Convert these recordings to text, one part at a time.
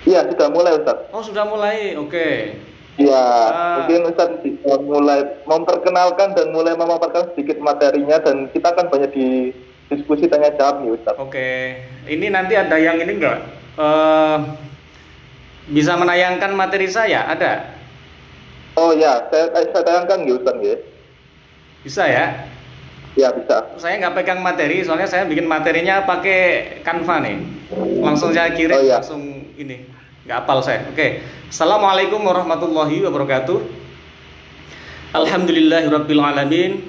Iya, sudah mulai Ustaz. Oh, sudah mulai. Oke. Iya, Ah, mungkin Ustaz bisa mulai memperkenalkan dan mulai memaparkan sedikit materinya dan kita akan banyak di diskusi tanya jawab nih Ustaz. oke. Ini nanti ada yang ini enggak? Eh, bisa menayangkan materi saya? Ada? Oh ya, saya tayangkan ya Ustaz ya. Bisa ya? Ya bisa. Saya nggak pegang materi, soalnya saya bikin materinya pakai Canva nih. Langsung saya Oh kirim, ya, langsung ini. Nggak hafal saya. Oke. Assalamualaikum warahmatullahi wabarakatuh. Alhamdulillahirabbil alamin.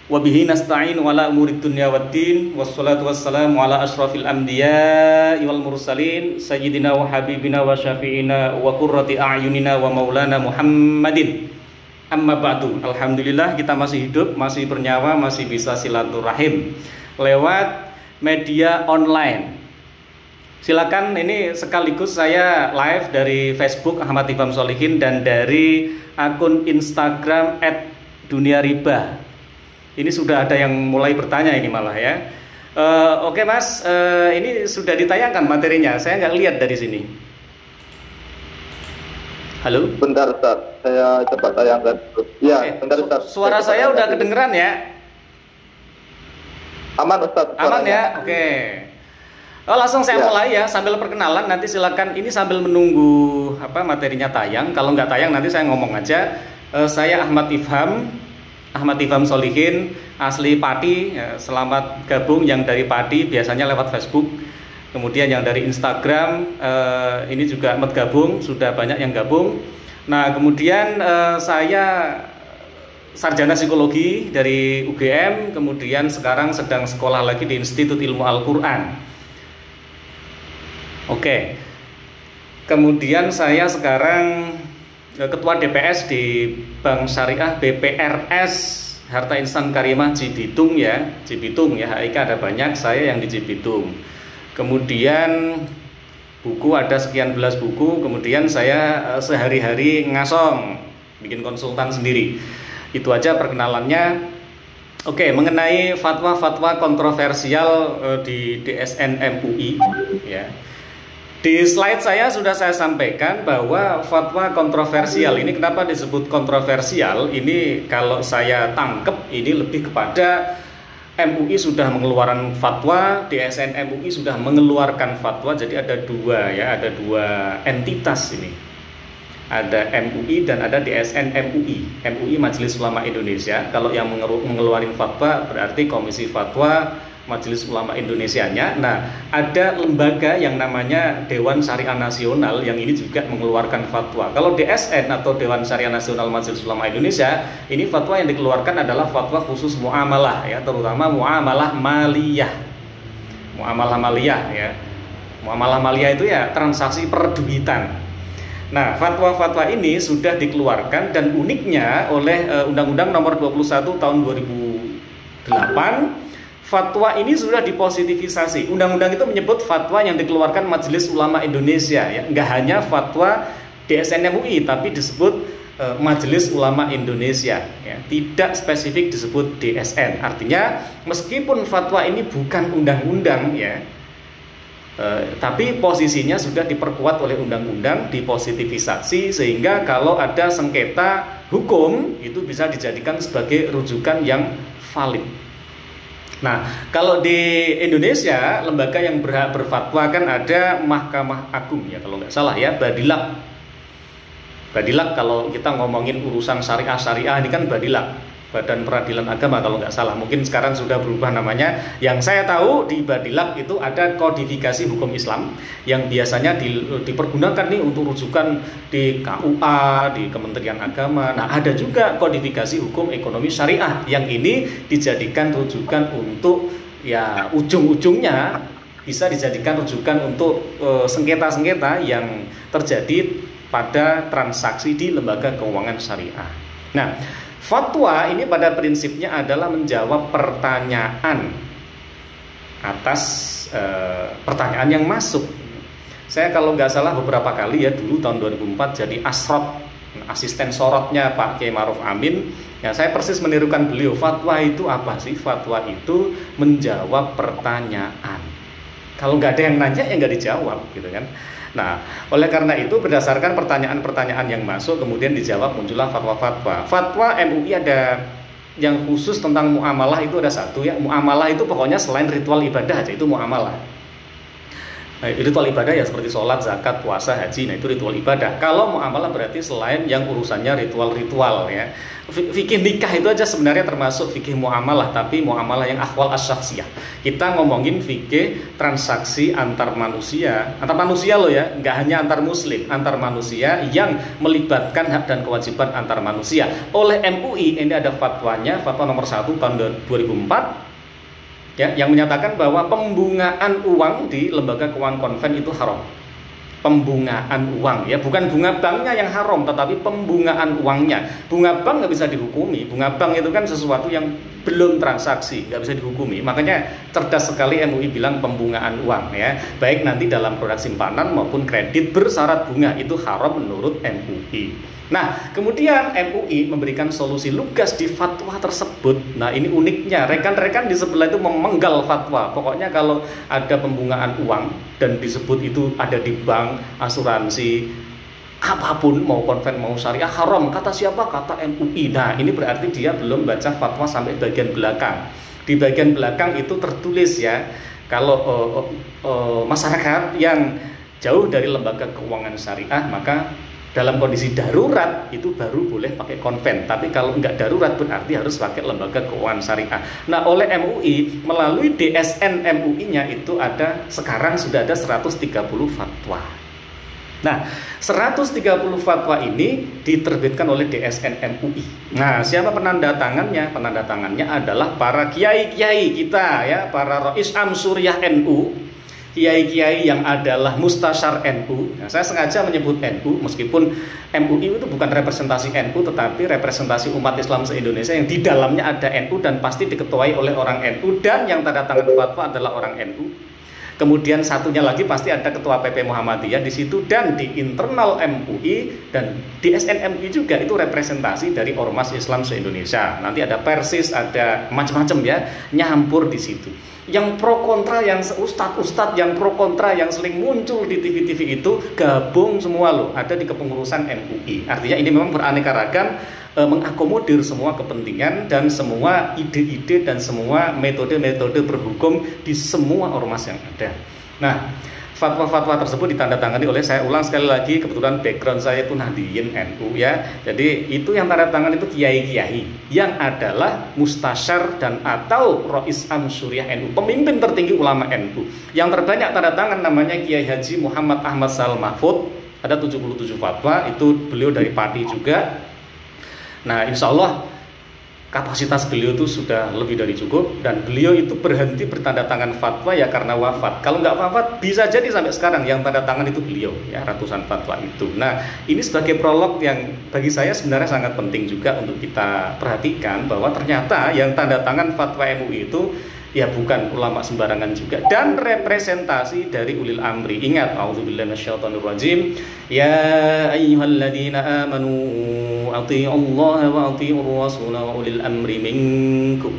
Wa bihi nasta'in wala umurid dunya waddin. Wassalatu wassalamu ala asyrafil anbiya'i wal mursalin sayyidina wa habibina wa syafi'ina wa qurrati a'yunina wa maulana Muhammadin. Amma ba'du. Alhamdulillah kita masih hidup, masih bernyawa, masih bisa silaturahim lewat media online. Silakan, ini sekaligus saya live dari Facebook Ahmad Ifham Sholihin dan dari akun Instagram @duniariba. Ini sudah ada yang mulai bertanya ini malah ya. Oke Mas, ini sudah ditayangkan materinya. Saya nggak lihat dari sini. Halo? bentar Ustaz. Saya coba tayangkan. Ya, Oke. bentar Ustaz. Suara coba saya tayangkan udah dulu. kedengeran ya? Aman Ustaz Aman suaranya. ya? Oke. Oh, langsung saya Ya. mulai ya, sambil perkenalan. Nanti silakan, ini sambil menunggu apa materinya tayang. Kalau nggak tayang nanti saya ngomong aja. Saya Ahmad Ifham Sholihin, asli Pati. Ya, selamat gabung yang dari Pati, biasanya lewat Facebook. Kemudian yang dari Instagram, ini juga Ahmad gabung, sudah banyak yang gabung. Nah, kemudian saya sarjana psikologi dari UGM, kemudian sekarang sedang sekolah lagi di Institut Ilmu Al-Quran. Oke. Kemudian saya sekarang ketua DPS di Bank Syariah BPRS Harta Insan Karimah Cibitung ya. Cibitung ya, HIK ada banyak, saya yang di Cibitung. Kemudian buku ada sekian belas buku, kemudian saya sehari-hari ngasong, bikin konsultan sendiri. Itu aja perkenalannya. Oke, mengenai fatwa-fatwa kontroversial di DSN MUI ya. Di slide saya sudah saya sampaikan bahwa fatwa kontroversial ini, kenapa disebut kontroversial? Ini kalau saya tangkep ini lebih kepada MUI sudah mengeluarkan fatwa, DSN MUI sudah mengeluarkan fatwa, jadi ada dua ya, ada dua entitas ini. Ada MUI dan ada DSN MUI. MUI Majelis Ulama Indonesia. Kalau yang mengeluarkan fatwa berarti Komisi Fatwa Majelis Ulama Indonesianya. Nah, ada lembaga yang namanya Dewan Syariah Nasional yang ini juga mengeluarkan fatwa. Kalau DSN atau Dewan Syariah Nasional Majelis Ulama Indonesia, ini fatwa yang dikeluarkan adalah fatwa khusus muamalah ya, terutama muamalah maliyah. Muamalah maliyah ya. Muamalah maliyah itu ya transaksi perduitan. Nah, fatwa-fatwa ini sudah dikeluarkan dan uniknya oleh Undang-Undang Nomor 21 Tahun 2008, fatwa ini sudah dipositifisasi. Undang-undang itu menyebut fatwa yang dikeluarkan Majelis Ulama Indonesia ya, nggak hanya fatwa DSN MUI tapi disebut Majelis Ulama Indonesia ya, tidak spesifik disebut DSN. Artinya meskipun fatwa ini bukan undang-undang ya, tapi posisinya sudah diperkuat oleh undang-undang, dipositivisasi sehingga kalau ada sengketa hukum itu bisa dijadikan sebagai rujukan yang valid. Nah, kalau di Indonesia lembaga yang berhak berfatwa kan ada Mahkamah Agung ya kalau nggak salah ya, Badilak. Badilak kalau kita ngomongin urusan syariah ini kan Badilak, Badan Peradilan Agama kalau nggak salah. Mungkin sekarang sudah berubah namanya. Yang saya tahu di Badilak itu ada kodifikasi hukum Islam yang biasanya dipergunakan nih untuk rujukan di KUA, di Kementerian Agama. Nah, ada juga kodifikasi hukum ekonomi syariah yang ini dijadikan rujukan untuk ya ujung-ujungnya bisa dijadikan rujukan untuk sengketa-sengketa yang terjadi pada transaksi di lembaga keuangan syariah. Nah, fatwa ini pada prinsipnya adalah menjawab pertanyaan atas pertanyaan yang masuk. Saya kalau nggak salah beberapa kali ya dulu tahun 2004 jadi asrot, asisten sorotnya Pak Kiai Ma'ruf Amin. Ya, saya persis menirukan beliau. Fatwa itu apa sih? Fatwa itu menjawab pertanyaan. Kalau nggak ada yang nanya ya nggak dijawab gitu kan. Nah, oleh karena itu berdasarkan pertanyaan-pertanyaan yang masuk kemudian dijawab, muncullah fatwa-fatwa. Fatwa MUI ada yang khusus tentang muamalah, itu ada satu ya. Muamalah itu pokoknya selain ritual ibadah aja, itu muamalah. Ritual ibadah ya seperti sholat, zakat, puasa, haji. Nah itu ritual ibadah. Kalau muamalah berarti selain yang urusannya ritual-ritual ya. Fikih nikah itu aja sebenarnya termasuk fikih muamalah, tapi muamalah yang akhwal asyaksiyah. Kita ngomongin fikih transaksi antar manusia loh ya, nggak hanya antar muslim, antar manusia yang melibatkan hak dan kewajiban antar manusia. Oleh MUI ini ada fatwanya, fatwa nomor 1 tahun 2004. Ya, yang menyatakan bahwa pembungaan uang di lembaga keuangan konven itu haram. Pembungaan uang ya, bukan bunga banknya yang haram, tetapi pembungaan uangnya. Bunga bank nggak bisa dihukumi. Bunga bank itu kan sesuatu yang belum transaksi, nggak bisa dihukumi. Makanya cerdas sekali MUI bilang pembungaan uang ya, baik nanti dalam produk simpanan maupun kredit bersyarat bunga itu haram menurut MUI. Nah, kemudian MUI memberikan solusi lugas di fatwa tersebut. Nah, ini uniknya, rekan-rekan di sebelah itu memenggal fatwa. Pokoknya kalau ada pembungaan uang dan disebut itu ada di bank, asuransi, apapun, mau konven, mau syariah, haram. Kata siapa? Kata MUI. Nah, ini berarti dia belum baca fatwa sampai bagian belakang. Di bagian belakang itu tertulis ya, kalau masyarakat yang jauh dari lembaga keuangan syariah, maka dalam kondisi darurat itu baru boleh pakai konven. Tapi kalau enggak darurat berarti harus pakai lembaga keuangan syariah. Nah, oleh MUI melalui DSN MUI-nya itu ada, sekarang sudah ada 130 fatwa. Nah, 130 fatwa ini diterbitkan oleh DSN MUI. Nah, siapa penanda tangannya? Penanda tangannya adalah para kiai-kiai kita ya, para Rois Amsuriah NU. Kiai-kiai yang adalah mustasyar NU. Nah, saya sengaja menyebut NU meskipun MUI itu bukan representasi NU tetapi representasi umat Islam se-Indonesia yang di dalamnya ada NU dan pasti diketuai oleh orang NU, dan yang tanda tangan fatwa adalah orang NU. Kemudian satunya lagi pasti ada ketua PP Muhammadiyah di situ, dan di internal MUI dan di SNMUI juga itu representasi dari ormas Islam se-Indonesia. Nanti ada Persis, ada macam-macam ya, nyampur di situ. Yang pro kontra, yang ustadz yang pro kontra yang sering muncul di TV-TV itu gabung semua loh, ada di kepengurusan MUI. Artinya ini memang beraneka ragam, mengakomodir semua kepentingan dan semua ide-ide dan semua metode-metode berhukum di semua ormas yang ada. Nah, fatwa-fatwa tersebut ditandatangani oleh, saya ulang sekali lagi, kebetulan background saya itu Nahdliyin NU ya. Jadi itu yang tanda tangan itu kiai-kiai yang adalah mustasyar dan atau Rois Amsuriah NU, pemimpin tertinggi ulama NU. Yang terbanyak tanda tangan namanya Kiai Haji Muhammad Ahmad Sal Mahfud, ada 77 fatwa, itu beliau dari Pati juga. Nah, insya Allah kapasitas beliau itu sudah lebih dari cukup, dan beliau itu berhenti bertanda tangan fatwa ya karena wafat. Kalau nggak wafat bisa jadi sampai sekarang yang tanda tangan itu beliau ya, ratusan fatwa itu. Nah, ini sebagai prolog yang bagi saya sebenarnya sangat penting juga untuk kita perhatikan, bahwa ternyata yang tanda tangan fatwa MUI itu ya bukan ulama sembarangan juga, dan representasi dari ulil amri. Ingat, auzubillahi minasyaitonirrajim, ya ayyuhalladzina amanu athi'ullaha wa athi'ur rasul wa ulil amri minkum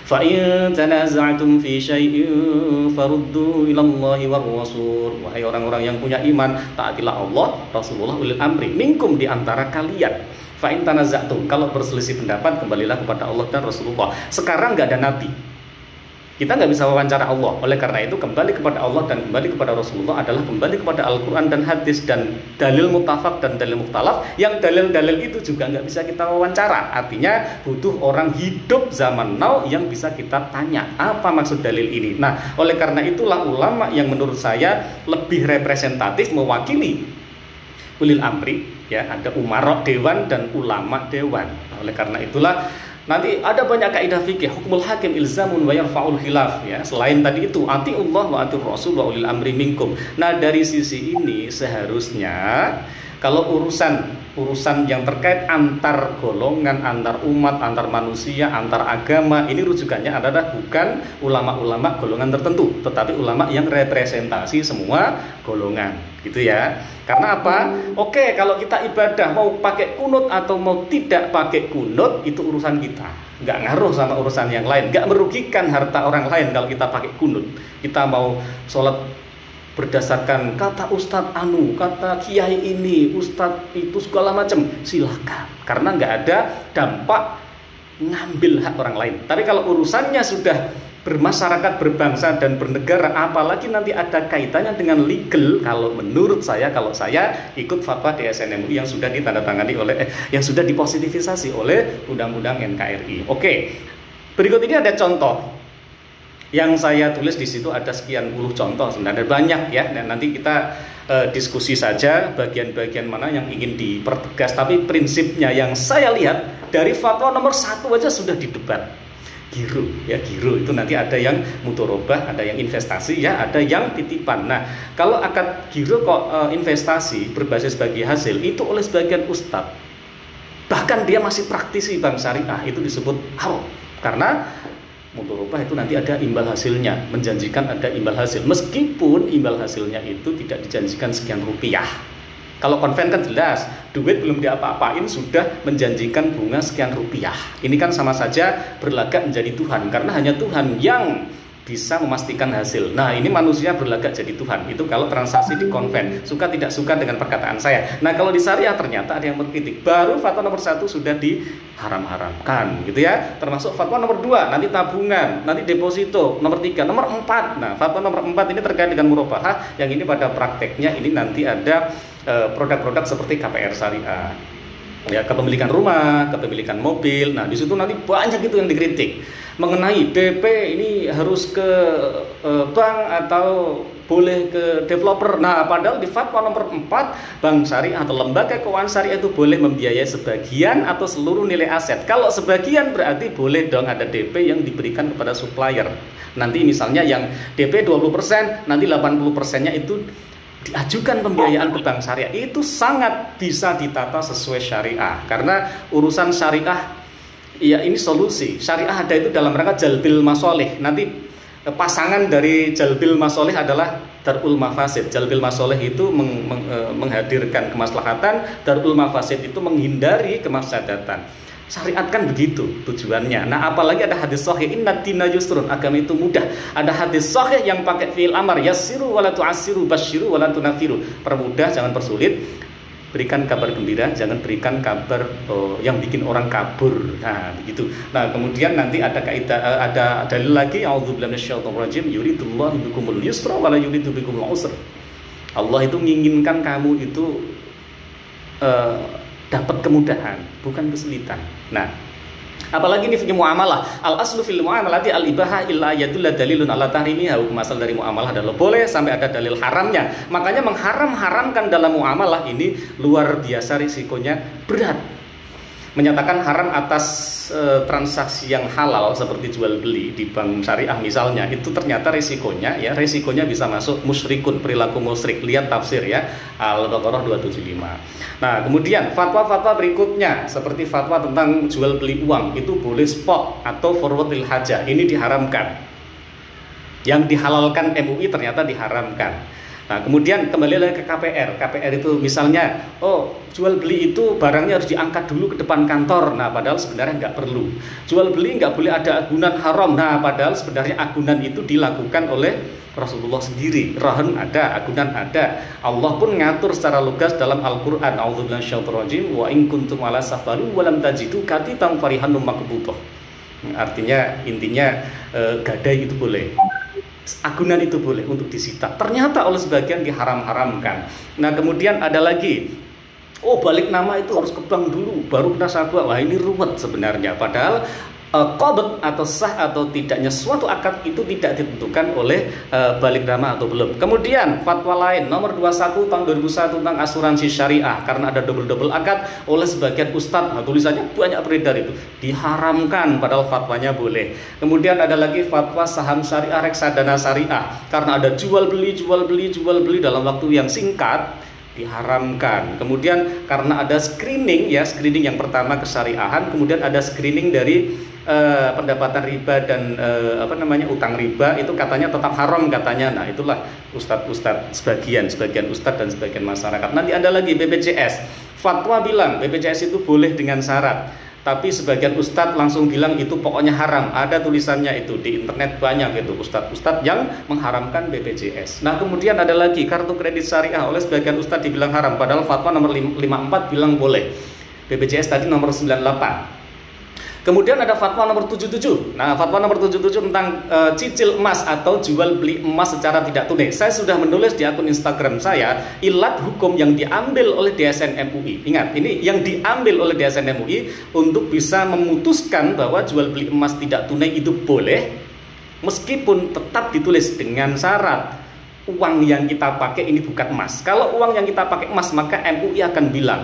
fa in tanaza'tum fi syai'in faruddu ilallahi war rasul. Wahai orang-orang yang punya iman, taatilah Allah, Rasulullah, ulil amri minkum, di antara kalian. Fa in tanaza'tum, kalau berselisih pendapat kembalilah kepada Allah dan Rasulullah. Sekarang nggak ada nabi, kita nggak bisa wawancara Allah. Oleh karena itu kembali kepada Allah dan kembali kepada Rasulullah adalah kembali kepada Al-Quran dan hadis dan dalil mutafak dan dalil mukhtalaf. Yang dalil-dalil itu juga nggak bisa kita wawancara. Artinya butuh orang hidup zaman now yang bisa kita tanya apa maksud dalil ini. Nah, oleh karena itulah ulama yang menurut saya lebih representatif mewakili ulil amri ya, ada umarok dewan dan ulama dewan. Oleh karena itulah nanti ada banyak kaidah fikih, hukmul hakim ilzamun wa yarfa'ul khilaf ya. Selain tadi itu atiullah wa atir rasul wa ulil amri minkum. Nah, dari sisi ini seharusnya kalau urusan yang terkait antar golongan, antar umat, antar manusia, antar agama, ini rujukannya adalah bukan ulama-ulama golongan tertentu, tetapi ulama yang representasi semua golongan, gitu ya. Karena apa? Oke, kalau kita ibadah mau pakai kunut atau mau tidak pakai kunut itu urusan kita. nggak ngaruh sama urusan yang lain, nggak merugikan harta orang lain kalau kita pakai kunut. Kita mau sholat berdasarkan kata Ustadz Anu, kata Kiai ini, Ustadz itu segala macam, silahkan, karena nggak ada dampak ngambil hak orang lain. Tapi kalau urusannya sudah bermasyarakat, berbangsa dan bernegara, apalagi nanti ada kaitannya dengan legal, kalau menurut saya, kalau saya ikut fatwa DSN MUI yang sudah ditandatangani oleh yang sudah dipositivisasi oleh Undang-Undang NKRI. Oke. Berikut ini ada contoh yang saya tulis di situ, ada sekian puluh contoh, sebenarnya banyak ya. Dan nanti kita diskusi saja bagian-bagian mana yang ingin dipertegas. Tapi prinsipnya yang saya lihat dari fatwa nomor 1 aja sudah didebat. Giro itu nanti ada yang mutorobah, ada yang investasi ya, ada yang titipan. Nah, kalau akad giro kok investasi berbasis bagi hasil itu oleh sebagian ustadz, bahkan dia masih praktisi bank syariah, itu disebut haram, karena mutorobah itu nanti ada imbal hasilnya, menjanjikan ada imbal hasil, meskipun imbal hasilnya itu tidak dijanjikan sekian rupiah. Kalau konven kan jelas, duit belum diapa-apain sudah menjanjikan bunga sekian rupiah. Ini kan sama saja berlagak menjadi Tuhan, karena hanya Tuhan yang bisa memastikan hasil. Nah, ini manusia berlagak jadi Tuhan. Itu kalau transaksi di konven, suka tidak suka dengan perkataan saya. Nah, kalau di syariah ternyata ada yang berkritik. Baru fatwa nomor 1 sudah diharam-haramkan, gitu ya. Termasuk fatwa nomor 2, nanti tabungan, nanti deposito, nomor 3, nomor 4. Nah, fatwa nomor 4 ini terkait dengan murabahah, yang ini pada prakteknya ini nanti ada produk-produk seperti KPR syariah. Ya, kepemilikan rumah, kepemilikan mobil. Nah, di situ nanti banyak itu yang dikritik mengenai DP ini harus ke bank atau boleh ke developer. Nah, padahal di fatwa nomor 4, bank syariah atau lembaga keuangan syariah itu boleh membiayai sebagian atau seluruh nilai aset. Kalau sebagian berarti boleh dong ada DP yang diberikan kepada supplier. Nanti misalnya yang DP 20%, nanti 80%-nya itu diajukan pembiayaan ke bank syariah. Itu sangat bisa ditata sesuai syariah, karena urusan syariah ya ini solusi. Syariah ada itu dalam rangka jalbil masoleh. Nanti pasangan dari jalbil masoleh adalah darul mafasid. Jalbil masoleh itu menghadirkan kemaslahatan, darul mafasid itu menghindari kemafsadatan. Syariat kan begitu tujuannya. Nah, apalagi ada hadis sahih, inna dina yusrun, agama itu mudah. Ada hadis sahih yang pakai fi'il amar, yassiru wala tu'assiru, basyiru wala tunafiru. Permudah, jangan persulit. Berikan kabar gembira, jangan berikan kabar yang bikin orang kabur. Nah, begitu. Nah, kemudian nanti ada kaidah, ada dalil lagi, a'udzubillahi minasyaitonir rajim, yuridullahu bikumul yusra wala yuridu bikumul usra. Allah itu menginginkan kamu itu dapat kemudahan, bukan kesulitan. Nah, apalagi ini fikih muamalah. Al aslu fil muamalati al ibaha illa yadulla dalilun ala tahrimiha. Hukum asal dari muamalah adalah boleh sampai ada dalil haramnya. Makanya mengharam-haramkan dalam muamalah ini luar biasa risikonya berat. Menyatakan haram atas transaksi yang halal seperti jual beli di bank syariah misalnya, itu ternyata risikonya bisa masuk musyrikun, perilaku musyrik. Lihat tafsir ya, Al-Baqarah 275. Nah, kemudian fatwa-fatwa berikutnya seperti fatwa tentang jual beli uang, itu boleh spot atau forward lil hajah, ini diharamkan. Yang dihalalkan MUI ternyata diharamkan. Nah, kemudian kembali lagi ke KPR. KPR itu misalnya, jual beli itu barangnya harus diangkat dulu ke depan kantor. Nah, padahal sebenarnya nggak perlu. Jual beli nggak boleh ada agunan haram. Nah, padahal sebenarnya agunan itu dilakukan oleh Rasulullah sendiri. Rahan ada, agunan ada. Allah pun ngatur secara lugas dalam Al-Quran. A'udzubillahi minasyaitonir rajim. Wa in kuntum ala safaru wa lam tajidu katiban farihanum maqbudah. Artinya, intinya gadai itu boleh. Agunan itu boleh untuk disita. Ternyata oleh sebagian diharam-haramkan. Nah, kemudian ada lagi, balik nama itu harus ke bank dulu baru kena sabah. Wah, ini ruwet sebenarnya. Padahal qabd atau sah atau tidaknya suatu akad itu tidak ditentukan oleh balik nama atau belum. Kemudian fatwa lain nomor 21 tahun 2001 tentang asuransi syariah, karena ada double akad oleh sebagian ustadz, tulisannya banyak beredar itu diharamkan padahal fatwanya boleh. Kemudian ada lagi fatwa saham syariah, reksadana syariah, karena ada jual beli dalam waktu yang singkat diharamkan. Kemudian karena ada screening yang pertama kesyariahan, kemudian ada screening dari pendapatan riba dan utang riba, itu katanya tetap haram katanya. Nah, itulah ustadz sebagian ustadz dan sebagian masyarakat. Nanti ada lagi BPJS. Fatwa bilang BPJS itu boleh dengan syarat. Tapi sebagian ustadz langsung bilang itu pokoknya haram. Ada tulisannya itu di internet banyak itu ustadz-ustadz yang mengharamkan BPJS. Nah kemudian ada lagi kartu kredit syariah, oleh sebagian ustadz dibilang haram, padahal fatwa nomor 54 bilang boleh. BPJS tadi nomor 98. Kemudian ada fatwa nomor 77. Nah, fatwa nomor 77 tentang cicil emas atau jual beli emas secara tidak tunai. Saya sudah menulis di akun Instagram saya, ilat hukum yang diambil oleh DSN MUI. Ingat, ini yang diambil oleh DSN MUI untuk bisa memutuskan bahwa jual beli emas tidak tunai itu boleh, meskipun tetap ditulis dengan syarat uang yang kita pakai ini bukan emas. Kalau uang yang kita pakai emas, maka MUI akan bilang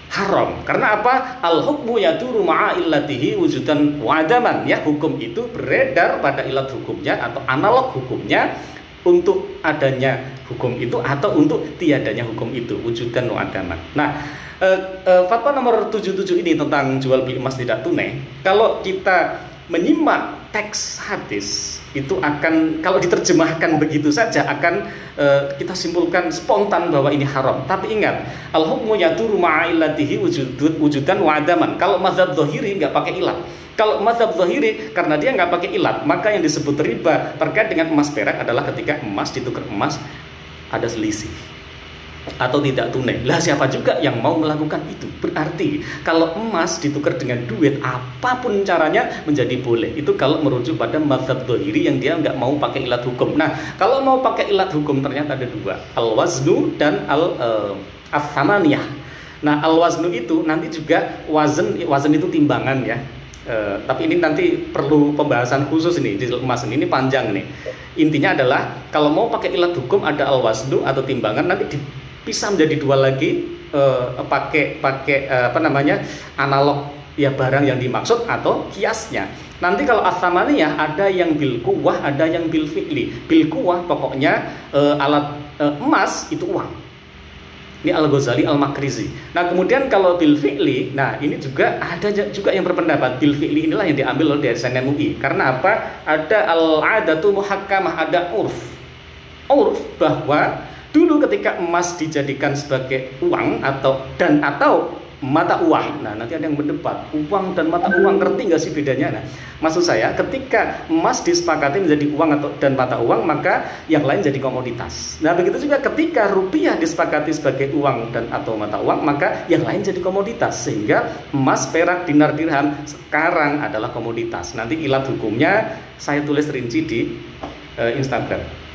haram. Karena apa? Al-hukmu yaduru ma'a illatihi wujudan wa adaman. Ya, hukum itu beredar pada ilat hukumnya atau analog hukumnya untuk adanya hukum itu atau untuk tiadanya hukum itu, wujudan wa adaman. Nah, fatwa nomor 77 ini tentang jual beli emas tidak tunai, kalau kita menyimak teks hadis itu akan, kalau diterjemahkan begitu saja akan kita simpulkan spontan bahwa ini haram. Tapi ingat, al-hukmu yaduru ma'a illatihi wujudan wa adaman. Kalau mazhab zahiri nggak pakai ilat. Kalau mazhab zahiri karena dia nggak pakai ilat, maka yang disebut riba terkait dengan emas perak adalah ketika emas ditukar emas ada selisih atau tidak tunai. Lah siapa juga yang mau melakukan itu? Berarti kalau emas ditukar dengan duit, apapun caranya menjadi boleh. Itu kalau merujuk pada mazhab zahiri yang dia nggak mau pakai ilat hukum. Nah, kalau mau pakai ilat hukum ternyata ada dua, al-waznu dan al-thamaniyah. Nah, al-waznu itu nanti juga wazn itu timbangan ya. Tapi ini nanti perlu pembahasan khusus ini di emas ini panjang nih. Intinya adalah kalau mau pakai ilat hukum ada al-waznu atau timbangan, nanti bisa menjadi dua lagi, pakai analog ya barang yang dimaksud atau kiasnya. Nanti kalau as-samaniyah ada yang bil quwwah, ada yang bil fi'li. Bil quwwah pokoknya alat emas itu uang. Ini Al-Ghazali Al-Makrizi. Nah kemudian kalau bil fi'li, nah ini juga ada juga yang berpendapat bil fi'li inilah yang diambil oleh DSN MUI. Karena apa? Ada al-adatu muhakkamah, ada urf bahwa dulu ketika emas dijadikan sebagai uang atau mata uang, nah nanti ada yang berdebat uang dan mata uang, ngerti nggak sih bedanya? Nah maksud saya ketika emas disepakati menjadi uang dan mata uang, maka yang lain jadi komoditas. Nah begitu juga ketika rupiah disepakati sebagai uang dan atau mata uang, maka yang lain jadi komoditas, sehingga emas, perak, dinar, dirham sekarang adalah komoditas. Nanti ilat hukumnya saya tulis rinci di Instagram.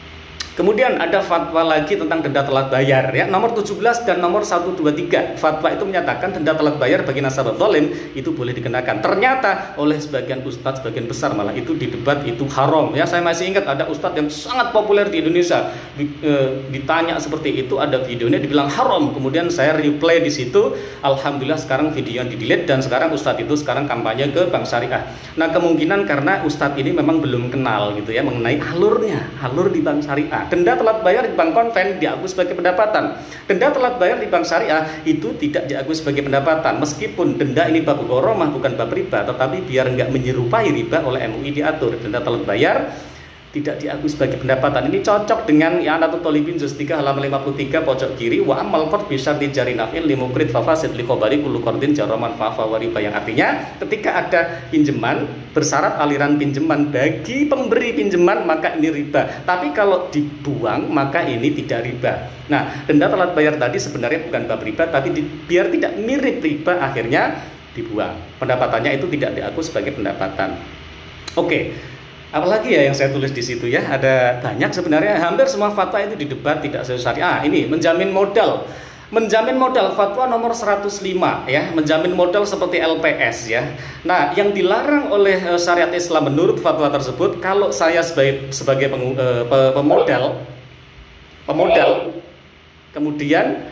Kemudian ada fatwa lagi tentang denda telat bayar ya, nomor 17 dan nomor 123. Fatwa itu menyatakan denda telat bayar bagi nasabah zalim itu boleh dikenakan. Ternyata oleh sebagian ustadz, sebagian besar malah itu didebat itu haram ya. Saya masih ingat ada ustadz yang sangat populer di Indonesia, ditanya seperti itu, ada videonya dibilang haram. Kemudian saya replay di situ, alhamdulillah sekarang video yang di-delete dan sekarang ustadz itu sekarang kampanye ke Bank Syariah. Nah kemungkinan karena ustadz ini memang belum kenal gitu ya mengenai alur di Bank Syariah. Denda telat bayar di bank konven diakui sebagai pendapatan. Denda telat bayar di bank syariah itu tidak diakui sebagai pendapatan. Meskipun denda ini bab gharomah bukan bab riba, tetapi biar nggak menyerupai riba oleh MUI diatur. Denda telat bayar tidak diakui sebagai pendapatan. Ini cocok dengan I'anatul Thalibin juz 3 halaman 53 pojok kiri, wa amal qard bi syarti jari naf'il li muqrid fa fasid li khabari kullu qardin jaraman fa wa riba, yang artinya ketika ada pinjaman bersyarat aliran pinjaman bagi pemberi pinjaman maka ini riba. Tapi kalau dibuang maka ini tidak riba. Nah, denda telat bayar tadi sebenarnya bukan bab riba, tapi biar tidak mirip riba akhirnya dibuang. Pendapatannya itu tidak diakui sebagai pendapatan. Oke. Apalagi ya yang saya tulis di situ ya, ada banyak sebenarnya, hampir semua fatwa itu didebat tidak sesuai syariah. Ini menjamin modal fatwa nomor 105 ya, menjamin modal seperti LPS ya. Nah yang dilarang oleh syariat Islam menurut fatwa tersebut, kalau saya sebagai pemodal kemudian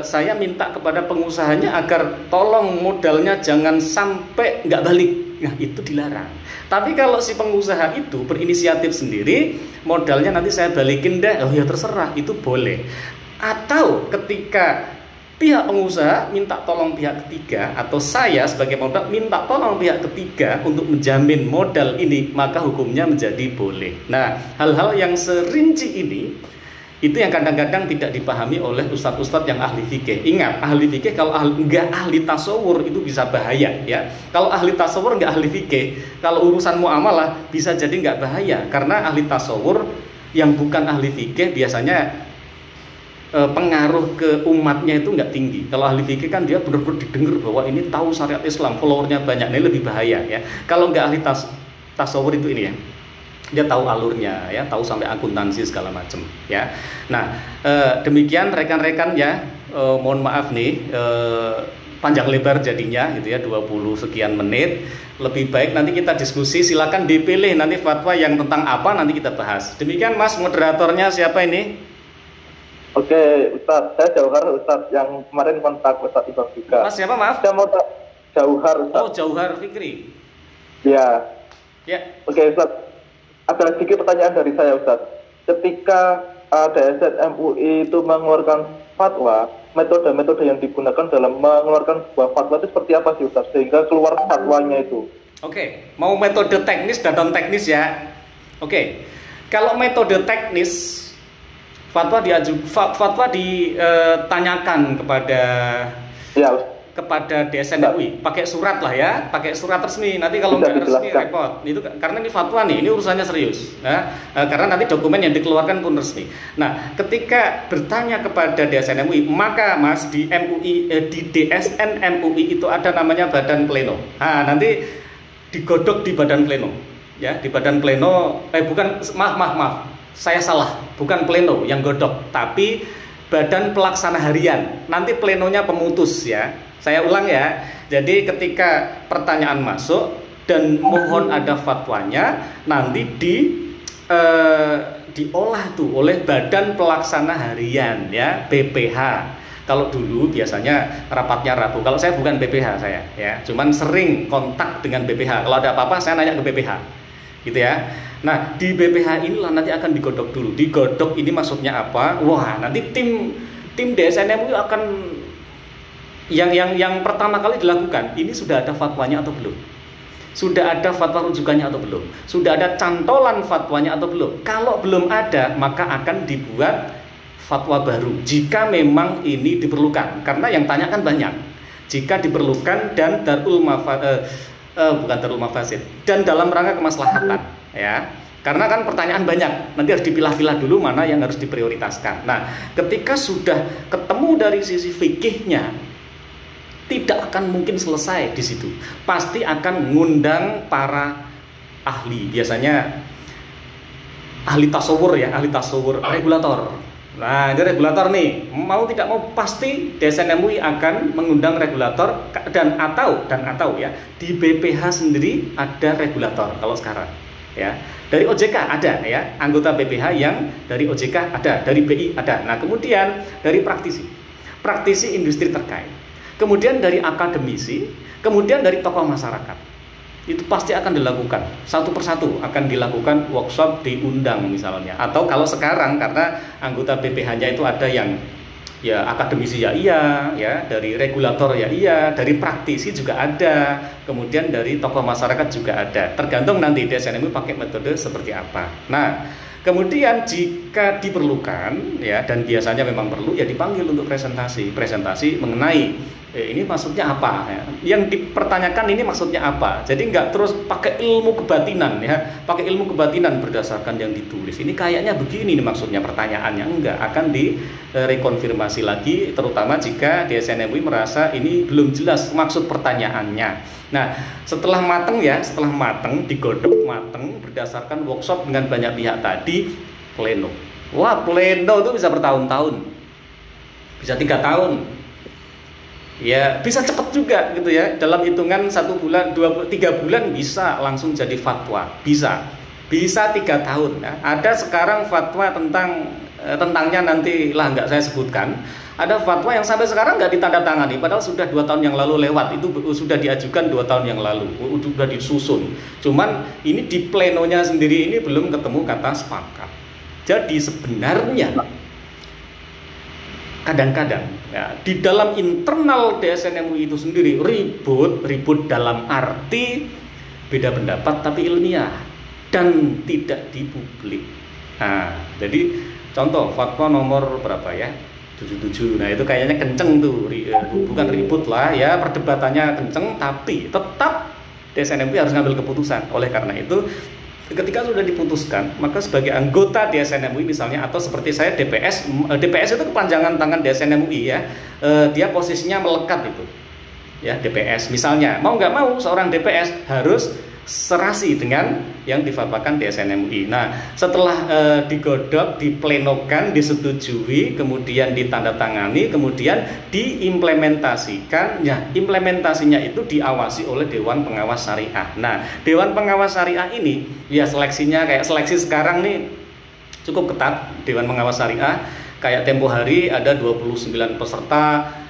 saya minta kepada pengusahanya agar tolong modalnya jangan sampai nggak balik, nah itu dilarang. Tapi kalau si pengusaha itu berinisiatif sendiri, modalnya nanti saya balikin deh, oh ya terserah, itu boleh. Atau ketika pihak pengusaha minta tolong pihak ketiga, atau saya sebagai modal minta tolong pihak ketiga untuk menjamin modal ini, maka hukumnya menjadi boleh. Nah, hal-hal yang serinci ini Itu yang kadang-kadang tidak dipahami oleh ustadz-ustadz yang ahli fikih. Ingat, ahli fikih kalau nggak ahli tasawur itu bisa bahaya ya. Kalau ahli tasawur nggak ahli fikih, kalau urusan muamalah bisa jadi nggak bahaya. Karena ahli tasawur yang bukan ahli fikih biasanya pengaruh ke umatnya itu nggak tinggi. Kalau ahli fikih kan dia benar-benar didengar bahwa ini tahu syariat Islam, followernya banyak, ini lebih bahaya ya. Kalau nggak ahli tasawur itu ini ya, dia tahu alurnya ya, tahu sampai akuntansi segala macam ya. Nah demikian rekan-rekan ya, mohon maaf nih panjang lebar jadinya gitu ya, 20 sekian menit. Lebih baik nanti kita diskusi, silakan dipilih nanti fatwa yang tentang apa nanti kita bahas. Demikian Mas, moderatornya siapa ini? Oke, Ustadz, saya Jauhar, Ustadz yang kemarin kontak Ustadz Ibang juga. Mas siapa, maaf? Saya mau Jauhar, Ustadz. Oh, Jauhar Fikri. Ya. Ya. Oke, Ustadz. Ada sedikit pertanyaan dari saya, Ustadz. Ketika DSN MUI itu mengeluarkan fatwa, metode-metode yang digunakan dalam mengeluarkan sebuah fatwa itu seperti apa sih, Ustadz? Sehingga keluar fatwanya itu. Oke, mau metode teknis dan non teknis ya. Oke. Kalau metode teknis, fatwa ditanyakan kepada DSN MUI, pakai surat lah ya, pakai surat resmi. Nanti kalau nggak resmi repot. Itu karena ini fatwa nih, ini urusannya serius. Ya. Karena nanti dokumen yang dikeluarkan pun resmi. Nah, ketika bertanya kepada DSN MUI, maka Mas di MUI di DSN MUI itu ada namanya badan pleno. Nah, nanti digodok di badan pleno. Ya, di badan pleno. Maaf. Saya salah, bukan pleno yang godok, tapi badan pelaksana harian. Nanti plenonya pemutus ya. Saya ulang ya. Jadi ketika pertanyaan masuk dan mohon ada fatwanya, nanti diolah tuh oleh badan pelaksana harian ya, BPH. Kalau dulu biasanya rapatnya Rabu. Kalau saya bukan BPH saya ya, cuman sering kontak dengan BPH. Kalau ada apa-apa saya nanya ke BPH. Gitu ya. Nah, di BPH inilah nanti akan digodok dulu. Digodok ini maksudnya apa? Wah, nanti tim DSN MUI akan yang pertama kali dilakukan, ini sudah ada fatwanya atau belum? Sudah ada fatwa rujukannya atau belum? Sudah ada cantolan fatwanya atau belum? Kalau belum ada, maka akan dibuat fatwa baru jika memang ini diperlukan. Karena yang tanya kan banyak. Jika diperlukan dan bukan darul mafasid, dan dalam rangka kemaslahatan ya, karena kan pertanyaan banyak, nanti harus dipilah-pilah dulu mana yang harus diprioritaskan. Nah, ketika sudah ketemu dari sisi fikihnya, tidak akan mungkin selesai di situ, pasti akan mengundang para ahli, biasanya ahli tasawur ya, regulator. Nah, ini regulator nih, mau tidak mau pasti DSN MUI akan mengundang regulator dan atau ya, di BPH sendiri ada regulator kalau sekarang ya. Dari OJK ada ya, anggota BPH yang dari OJK ada, dari BI ada. Nah, kemudian dari praktisi industri terkait. Kemudian dari akademisi, kemudian dari tokoh masyarakat. Itu pasti akan dilakukan satu persatu, akan dilakukan workshop, diundang misalnya. Atau kalau sekarang karena anggota BPH-nya itu ada yang ya akademisi ya iya, ya dari regulator ya iya, dari praktisi juga ada, kemudian dari tokoh masyarakat juga ada. Tergantung nanti DSN MUI pakai metode seperti apa. Nah, kemudian jika diperlukan ya, dan biasanya memang perlu ya, dipanggil untuk presentasi mengenai ini maksudnya apa ya? Yang dipertanyakan ini maksudnya apa? Jadi nggak terus pakai ilmu kebatinan ya, pakai ilmu kebatinan berdasarkan yang ditulis. Ini kayaknya begini nih maksudnya pertanyaannya, enggak, akan direkonfirmasi lagi, terutama jika DSN MUI merasa ini belum jelas maksud pertanyaannya. Nah, setelah mateng digodok mateng berdasarkan workshop dengan banyak pihak tadi, pleno. Wah, pleno itu bisa bertahun-tahun, bisa 3 tahun. Ya, bisa cepat juga gitu ya. Dalam hitungan 1 bulan, 3 bulan bisa langsung jadi fatwa. Bisa 3 tahun ya. Ada sekarang fatwa tentangnya nanti lah nggak saya sebutkan. Ada fatwa yang sampai sekarang nggak ditandatangani, padahal sudah 2 tahun yang lalu lewat. Itu sudah diajukan 2 tahun yang lalu, sudah disusun. Cuman ini di plenonya sendiri ini belum ketemu kata sepakat. Jadi sebenarnya kadang-kadang ya, di dalam internal DSN MUI itu sendiri ribut dalam arti beda pendapat tapi ilmiah dan tidak dipublik. Nah, jadi Contoh fatwa nomor berapa ya? 77. Nah, itu kayaknya kenceng tuh, bukan ribut lah ya, perdebatannya kenceng, tapi tetap DSN MUI harus ngambil keputusan. Oleh karena itu, ketika sudah diputuskan, maka sebagai anggota DSN MUI misalnya, atau seperti saya DPS itu kepanjangan tangan DSN MUI ya, dia posisinya melekat itu ya, DPS misalnya, mau nggak mau seorang DPS harus serasi dengan yang difatwakan DSN MUI. Nah, setelah digodok, diplenokan, disetujui, kemudian ditandatangani, kemudian diimplementasikan. Ya, implementasinya itu diawasi oleh Dewan Pengawas Syariah. Nah, Dewan Pengawas Syariah ini ya seleksinya kayak seleksi sekarang nih cukup ketat. Dewan Pengawas Syariah kayak tempo hari ada 29 peserta,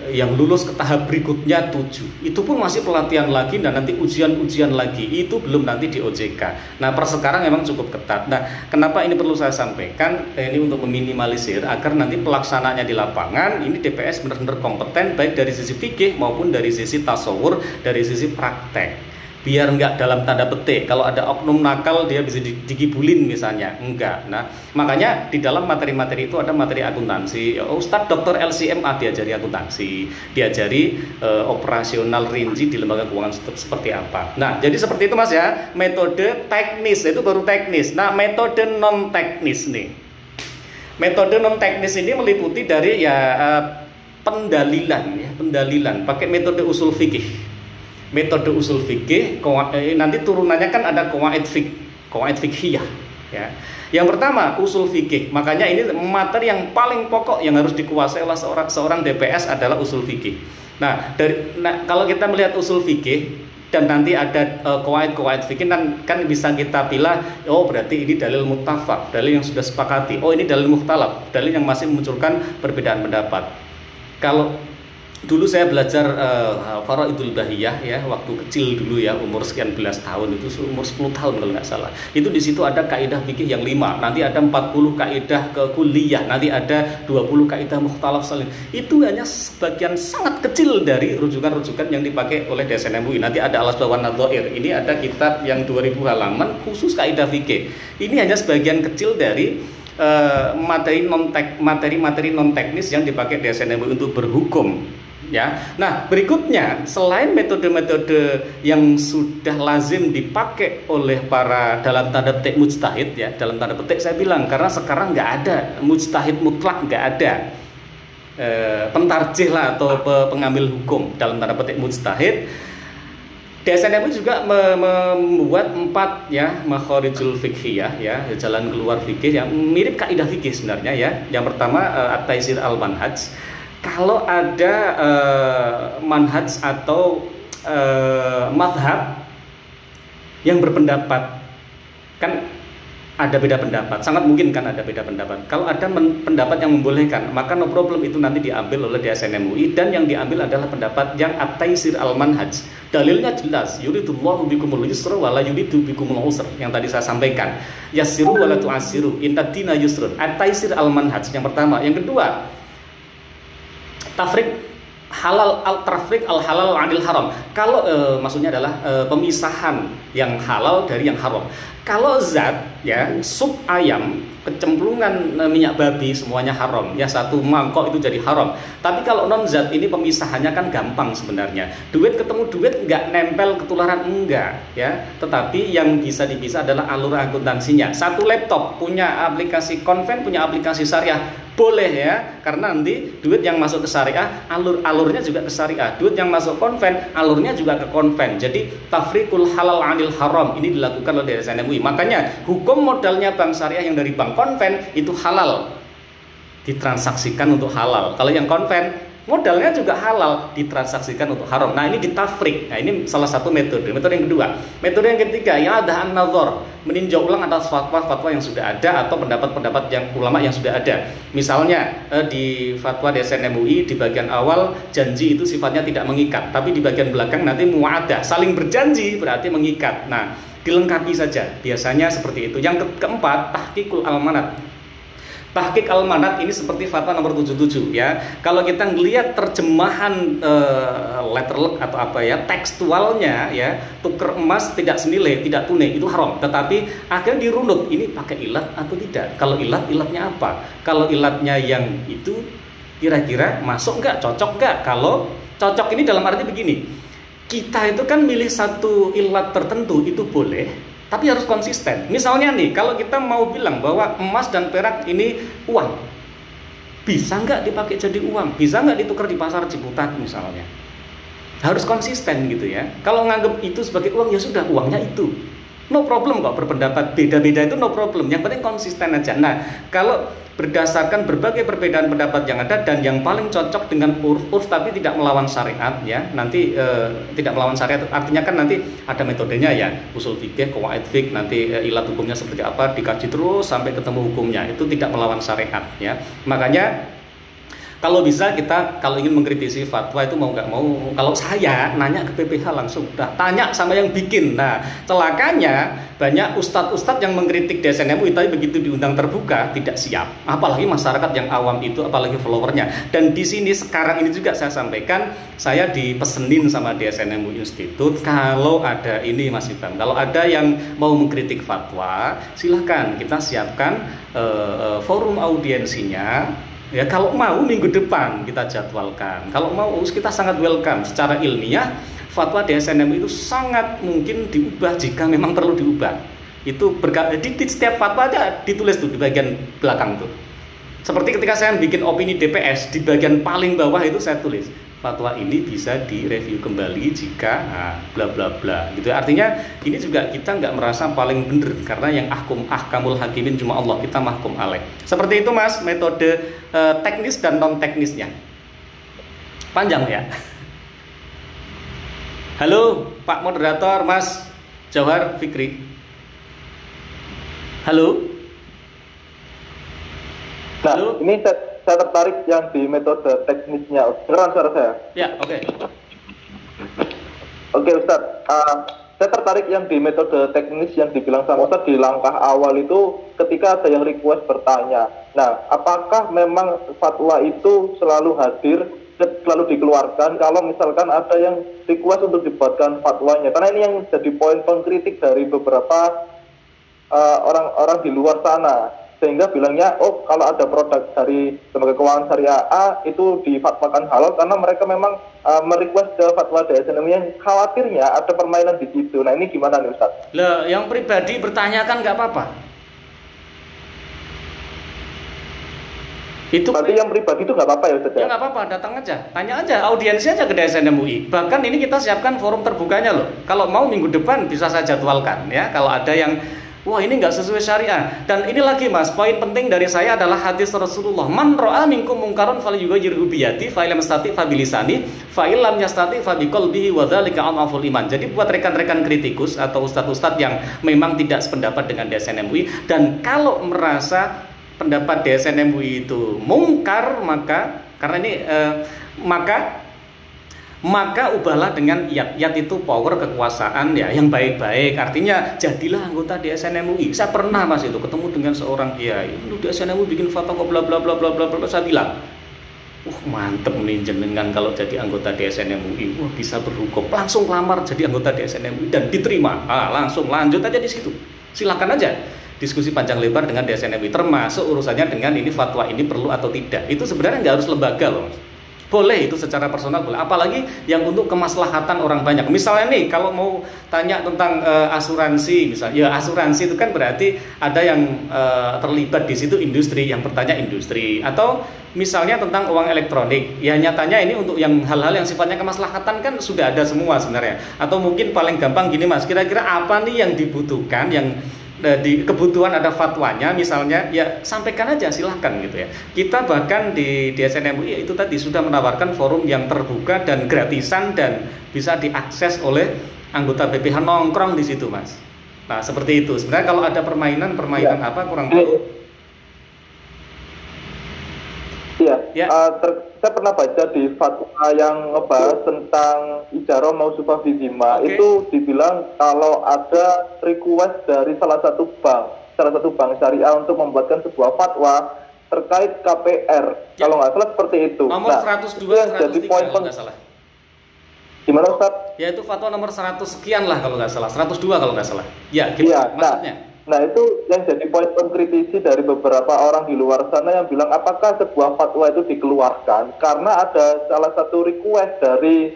yang lulus ke tahap berikutnya 7. Itu pun masih pelatihan lagi dan nanti ujian-ujian lagi. Itu belum nanti di OJK. Nah, per sekarang memang cukup ketat. Nah, kenapa ini perlu saya sampaikan? Ini untuk meminimalisir agar nanti pelaksanaannya di lapangan ini DPS benar-benar kompeten baik dari sisi fikih maupun dari sisi tasawur, dari sisi praktek. Biar enggak dalam tanda petik kalau ada oknum nakal dia bisa digibulin misalnya, enggak. Nah, makanya di dalam materi-materi itu ada materi akuntansi. Ustadz Dr. LCMA diajari akuntansi, diajari operasional rinci di lembaga keuangan seperti apa. Nah, jadi seperti itu Mas ya, metode teknis itu baru teknis. Nah, metode non teknis nih, metode non teknis ini meliputi dari ya pendalilan ya, pendalilan pakai metode usul fikih. Metode usul fikih, nanti turunannya kan ada qawaid fikhiyah ya. Yang pertama usul fikih, makanya ini materi yang paling pokok yang harus dikuasai oleh seorang DPS adalah usul fikih. Nah, kalau kita melihat usul fikih dan nanti ada qawaid fikih kan bisa kita pilih, oh berarti ini dalil muttafaq, dalil yang sudah sepakati. Oh ini dalil mukhtalaf, dalil yang masih memunculkan perbedaan pendapat. Kalau dulu saya belajar Faraidul Bahiyah ya, waktu kecil dulu ya, umur sekian belas tahun, itu umur 10 tahun kalau nggak salah. Itu di situ ada kaidah fikih yang 5, nanti ada 40 kaidah ke kuliah, nanti ada 20 kaidah mukhtalaf salih. Itu hanya sebagian sangat kecil dari rujukan-rujukan yang dipakai oleh DSN MUI. Nanti ada Al-Asbab wan Nadhair. Ini ada kitab yang 2000 halaman khusus kaidah fikih. Ini hanya sebagian kecil dari materi-materi non teknis yang dipakai DSN MUI untuk berhukum. Ya, nah berikutnya selain metode-metode yang sudah lazim dipakai oleh para dalam tanda petik mujtahid ya, dalam tanda petik saya bilang karena sekarang nggak ada mujtahid mutlak, nggak ada pentarjih lah atau pengambil hukum dalam tanda petik mujtahid. DSN MUI juga membuat 4 ya makharijul fikhiyah ya, jalan keluar fikih yang mirip kaidah fikih sebenarnya ya. Yang pertama at-taisir al-manhaj. Kalau ada manhaj atau madhab yang berpendapat, kan ada beda pendapat, sangat mungkin kan ada beda pendapat. Kalau ada pendapat yang membolehkan, maka no problem itu nanti diambil oleh DSN MUI, dan yang diambil adalah pendapat yang at-taisir al-manhaj. Dalilnya jelas, yuridullahu bikumul yusra wa la yuridu bikumul usra, yang tadi saya sampaikan. Yassiru wa la tu'assiru, inna dina yusrun. At-taisir al-manhaj yang pertama. Yang kedua, tafriq halal al-tafriq al-halal anil haram. Kalau maksudnya adalah pemisahan yang halal dari yang haram. Kalau zat ya, sup ayam, kecemplungan minyak babi semuanya haram. Ya, satu mangkok itu jadi haram. Tapi kalau non zat ini pemisahannya kan gampang sebenarnya. Duit ketemu duit nggak nempel ketularan, enggak ya. Tetapi yang bisa dipisah adalah alur akuntansinya. Satu laptop punya aplikasi konven, punya aplikasi syariah, boleh ya, karena nanti duit yang masuk ke syariah alurnya juga ke syariah, duit yang masuk konven alurnya juga ke konven. Jadi tafriqul halal anil haram ini dilakukan oleh DSN MUI. Makanya hukum modalnya bank syariah yang dari bank konven itu halal, ditransaksikan untuk halal. Kalau yang konven modalnya juga halal, ditransaksikan untuk haram. Nah, ini ditafrik. Nah, ini salah satu metode. Metode yang kedua. Metode yang ketiga, yang ada an-nazar, meninjau ulang atas fatwa-fatwa yang sudah ada atau pendapat-pendapat yang ulama yang sudah ada. Misalnya di fatwa DSN MUI di bagian awal janji itu sifatnya tidak mengikat, tapi di bagian belakang nanti mu'adah, saling berjanji berarti mengikat. Nah, dilengkapi saja. Biasanya seperti itu. Yang keempat, tahqiqul amanat. Tahqiq Al-Manat ini seperti fatwa nomor 77 ya. Kalau kita ngelihat terjemahan letterlock atau apa ya, tekstualnya ya, tuker emas tidak senilai, tidak tunai itu haram. Tetapi akhirnya dirunut, ini pakai ilat atau tidak? Kalau ilatnya apa? Kalau ilatnya yang itu kira-kira masuk nggak, cocok nggak? Kalau cocok ini dalam arti begini, kita itu kan milih satu ilat tertentu itu boleh, tapi harus konsisten. Misalnya nih, kalau kita mau bilang bahwa emas dan perak ini uang, bisa nggak dipakai jadi uang? Bisa nggak ditukar di pasar Ciputat misalnya? Harus konsisten gitu ya. Kalau nganggap itu sebagai uang, ya sudah, uangnya itu. No problem kok berpendapat beda-beda itu, no problem. Yang penting konsisten aja. Nah, kalau berdasarkan berbagai perbedaan pendapat yang ada dan yang paling cocok dengan urf tapi tidak melawan syariat ya, nanti tidak melawan syariat artinya kan nanti ada metodenya ya, usul fikih, qawaid fikih, nanti ilat hukumnya seperti apa dikaji terus sampai ketemu hukumnya, itu tidak melawan syariat ya. Makanya kalau bisa kita kalau ingin mengkritisi fatwa itu mau nggak mau, kalau saya nanya ke PPH langsung, tanya sama yang bikin. Nah, celakanya banyak ustadz-ustadz yang mengkritik DSN MUI tapi begitu diundang terbuka tidak siap. Apalagi masyarakat yang awam itu, apalagi followernya. Dan di sini sekarang ini juga saya sampaikan, saya dipesenin sama DSN MUI Institute, kalau ada ini Mas Ibam, kalau ada yang mau mengkritik fatwa, silahkan kita siapkan forum audiensinya. Ya, kalau mau minggu depan kita jadwalkan. Kalau mau kita sangat welcome. Secara ilmiah fatwa DSN MUI itu sangat mungkin diubah jika memang perlu diubah. Itu di setiap fatwa aja ditulis tuh di bagian belakang tuh. Seperti ketika saya bikin opini DPS, di bagian paling bawah itu saya tulis fatwa ini bisa direview kembali jika bla bla bla gitu. Artinya ini juga kita nggak merasa paling benar karena yang ahkamul hakimin cuma Allah, kita mahkum alaih. Seperti itu Mas, metode teknis dan non teknisnya. Panjang ya. Halo Pak Moderator, Mas Jauhar Fikri. Halo. Nah, halo? Ini saya tertarik yang di metode teknisnya. Dengar suara saya? Ya, oke. Oke Ustadz, saya tertarik yang di metode teknis yang dibilang sama Ustadz di langkah awal itu ketika ada yang request bertanya. Nah, apakah memang fatwa itu selalu hadir, selalu dikeluarkan kalau misalkan ada yang request untuk dibuatkan fatwanya? Karena ini yang jadi poin pengkritik dari beberapa orang-orang di luar sana. Sehingga bilangnya, oh kalau ada produk dari lembaga keuangan syariah A itu difatwakan halal karena mereka memang merequest ke fatwa DSN MUI yang khawatirnya ada permainan di situ. Nah ini gimana nih Ustaz? Lah yang pribadi bertanya kan nggak apa-apa. Itu berarti yang pribadi itu nggak apa-apa ya Ustaz? Ya nggak apa-apa, datang aja, tanya aja, audiensi aja ke DSN MUI. Bahkan ini kita siapkan forum terbukanya loh. Kalau mau minggu depan bisa saya jadwalkan ya. Kalau ada yang wah ini nggak sesuai syariah. Dan ini lagi Mas, poin penting dari saya adalah hadis Rasulullah. Man ro'a minkum mungkaron falyughayyirhu biyadihi fa illam yastati fa bilisani fa illam yastati fa biqalbihi wa dzalika adhaful iman. Jadi buat rekan-rekan kritikus atau ustadz-ustadz yang memang tidak sependapat dengan DSN MUI dan kalau merasa pendapat DSN MUI itu mungkar, maka karena ini maka ubahlah dengan iyat. Iyat itu power kekuasaan ya yang baik-baik. Artinya jadilah anggota DSN MUI. Saya pernah Mas itu ketemu dengan seorang kiai. Lu DSN MUI bikin fatwa kok bla bla bla bla bla bla. Saya bilang, mantep nih jenengan kalau jadi anggota DSN MUI. Wah bisa berhukum. Langsung lamar jadi anggota DSN MUI dan diterima. Langsung lanjut aja di situ. Silakan aja diskusi panjang lebar dengan DSN MUI. Termasuk urusannya dengan ini fatwa ini perlu atau tidak. Itu sebenarnya nggak harus lembaga loh Mas. Boleh itu secara personal boleh, apalagi yang untuk kemaslahatan orang banyak. Misalnya nih kalau mau tanya tentang asuransi misalnya, ya asuransi itu kan berarti ada yang terlibat di situ industri, yang bertanya industri, atau misalnya tentang uang elektronik, ya nyatanya ini untuk yang hal-hal yang sifatnya kemaslahatan kan sudah ada semua sebenarnya. Atau mungkin paling gampang gini Mas, kira-kira apa nih yang dibutuhkan, yang di kebutuhan ada fatwanya misalnya, ya sampaikan aja silahkan gitu ya. Kita bahkan di DSN MUI itu tadi sudah menawarkan forum yang terbuka dan gratisan dan bisa diakses oleh anggota BPH, nongkrong di situ Mas. Nah seperti itu sebenarnya. Kalau ada permainan ya. Apa kurang tahu. Iya, ya. Saya pernah baca di fatwa yang ngebahas tentang ijarah mausufah bizimah. Itu dibilang kalau ada request dari salah satu bank syariah untuk membuatkan sebuah fatwa, terkait KPR. Ya. Kalau nggak salah seperti itu. Nomor 102, yang jadi 103 poin kalau nggak salah. Gimana Ustaz? Ya itu fatwa nomor 100 sekian lah kalau nggak salah, 102 kalau nggak salah. Ya, gimana maksudnya? Nah itu yang jadi poin pengkritisi dari beberapa orang di luar sana yang bilang apakah sebuah fatwa itu dikeluarkan karena ada salah satu request dari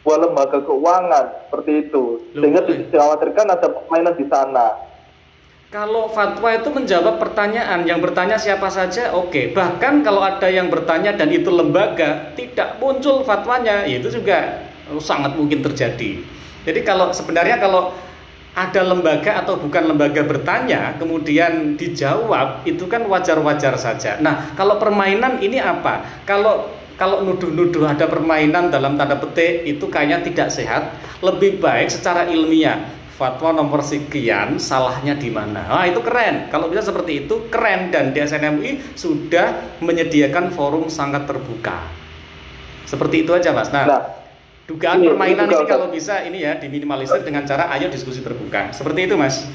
sebuah lembaga keuangan seperti itu, sehingga dikhawatirkan ada permainan di sana. Kalau fatwa itu menjawab pertanyaan, yang bertanya siapa saja, oke. Bahkan kalau ada yang bertanya dan itu lembaga, tidak muncul fatwanya, itu juga sangat mungkin terjadi. Jadi sebenarnya kalau ada lembaga atau bukan lembaga bertanya, kemudian dijawab, itu kan wajar-wajar saja. Nah, kalau permainan ini apa? Kalau nuduh-nuduh ada permainan dalam tanda petik, itu kayaknya tidak sehat. Lebih baik secara ilmiah. Fatwa nomor sekian, salahnya di mana? Nah, itu keren. Kalau bisa seperti itu, keren. Dan DSN MUI sudah menyediakan forum sangat terbuka. Seperti itu aja, Mas. Nah, dugaan permainan ini kalau bisa ini ya diminimalisir dengan cara ayo diskusi terbuka. Seperti itu, Mas.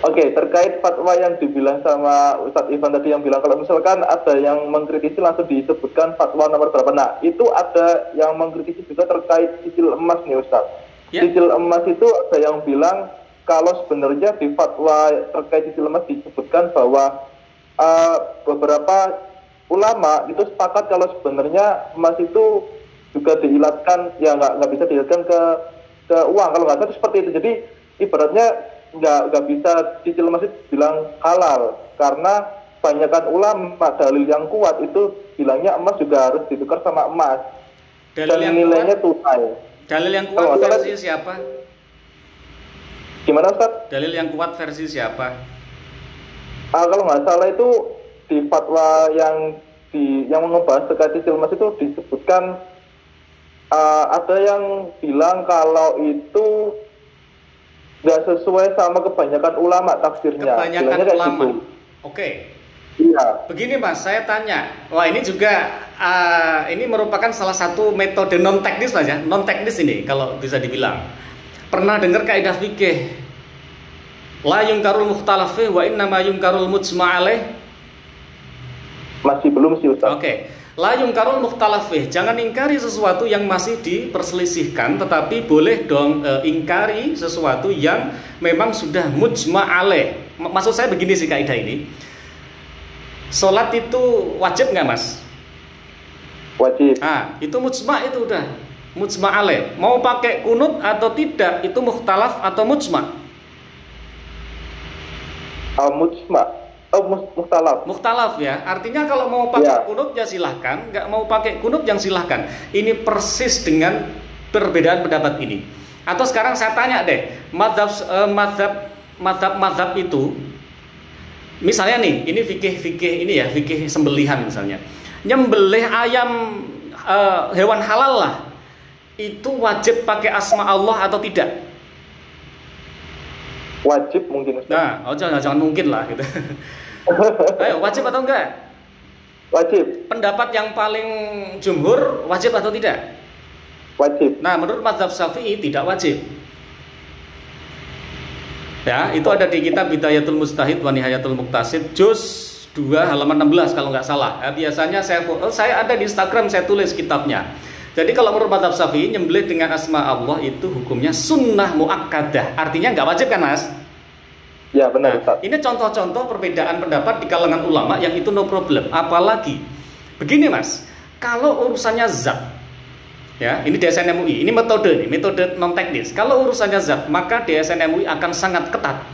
Oke, terkait fatwa yang dibilang sama Ustadz Ivan tadi yang bilang kalau misalkan ada yang mengkritisi langsung disebutkan fatwa nomor berapa. Nah, itu ada yang mengkritisi juga terkait cicil emas nih Ustadz. Ya. Cicil emas itu ada yang bilang kalau sebenarnya di fatwa terkait cicil emas disebutkan bahwa beberapa ulama itu sepakat kalau sebenarnya emas itu juga diilatkan, ya nggak bisa diilatkan ke uang, kalau nggak salah itu seperti itu. Jadi ibaratnya nggak bisa cicil emas itu bilang halal karena banyakkan ulama dalil yang kuat itu bilangnya emas juga harus ditukar sama emas dalil dan yang nilainya kuat, tunai. Dalil yang kuat versi siapa? Gimana Ustaz? Dalil yang kuat versi siapa? Kalau nggak salah itu di fatwa yang ngebahas terkait cicil emas itu disebutkan ada yang bilang kalau itu nggak sesuai sama kebanyakan ulama tafsirnya. Kebanyakan ulama. Gitu. Oke. Iya. Begini Mas, saya tanya. Wah ini juga ini merupakan salah satu metode non teknis Mas ya, non teknis ini kalau bisa dibilang. Pernah dengar kaidah fikih? La yungkarul mukhtalaf fi wa inna ma yungkarul mujma' alaih? Masih belum sih Ustaz. Oke. La yungkarul mukhtalaf fi, jangan ingkari sesuatu yang masih diperselisihkan, tetapi boleh dong ingkari sesuatu yang memang sudah mujma' alaih. Maksud saya begini sih kaidah ini. Sholat itu wajib nggak Mas? Wajib. Nah, itu mujma' itu udah mujma' alaih. Mau pakai kunut atau tidak itu mukhtalaf atau mujma'? Mukhtalaf. Mukhtalaf ya. Artinya kalau mau pakai kunut ya silahkan, nggak mau pakai kunut yang silahkan. Ini persis dengan perbedaan pendapat ini. Atau sekarang saya tanya deh, mazhab itu, misalnya nih, ini fikih ini ya, fikih sembelihan misalnya. Nyembelih ayam hewan halal lah, itu wajib pakai asma Allah atau tidak? Wajib mungkin Ustaz. Nah, jangan mungkin lah gitu. Ayo, wajib atau enggak? Wajib. Pendapat yang paling jumhur wajib atau tidak? Wajib. Nah, menurut mazhab Syafi'i tidak wajib. Ya, itu ada di kitab Bidayatul Mujtahid wa Nihayatul Muqtasid juz 2 halaman 16 kalau nggak salah. Biasanya saya ada di Instagram, saya tulis kitabnya. Jadi kalau menurut mazhab Syafi'i nyembelih dengan asma Allah itu hukumnya sunnah muakkadah. Artinya nggak wajib kan, Mas? Ya, benar, Ustaz. Ini contoh-contoh perbedaan pendapat di kalangan ulama yang itu no problem. Apalagi begini, Mas. Kalau urusannya zat, ya, ini DSN MUI, ini metode non teknis. Kalau urusannya zat, maka DSN MUI akan sangat ketat.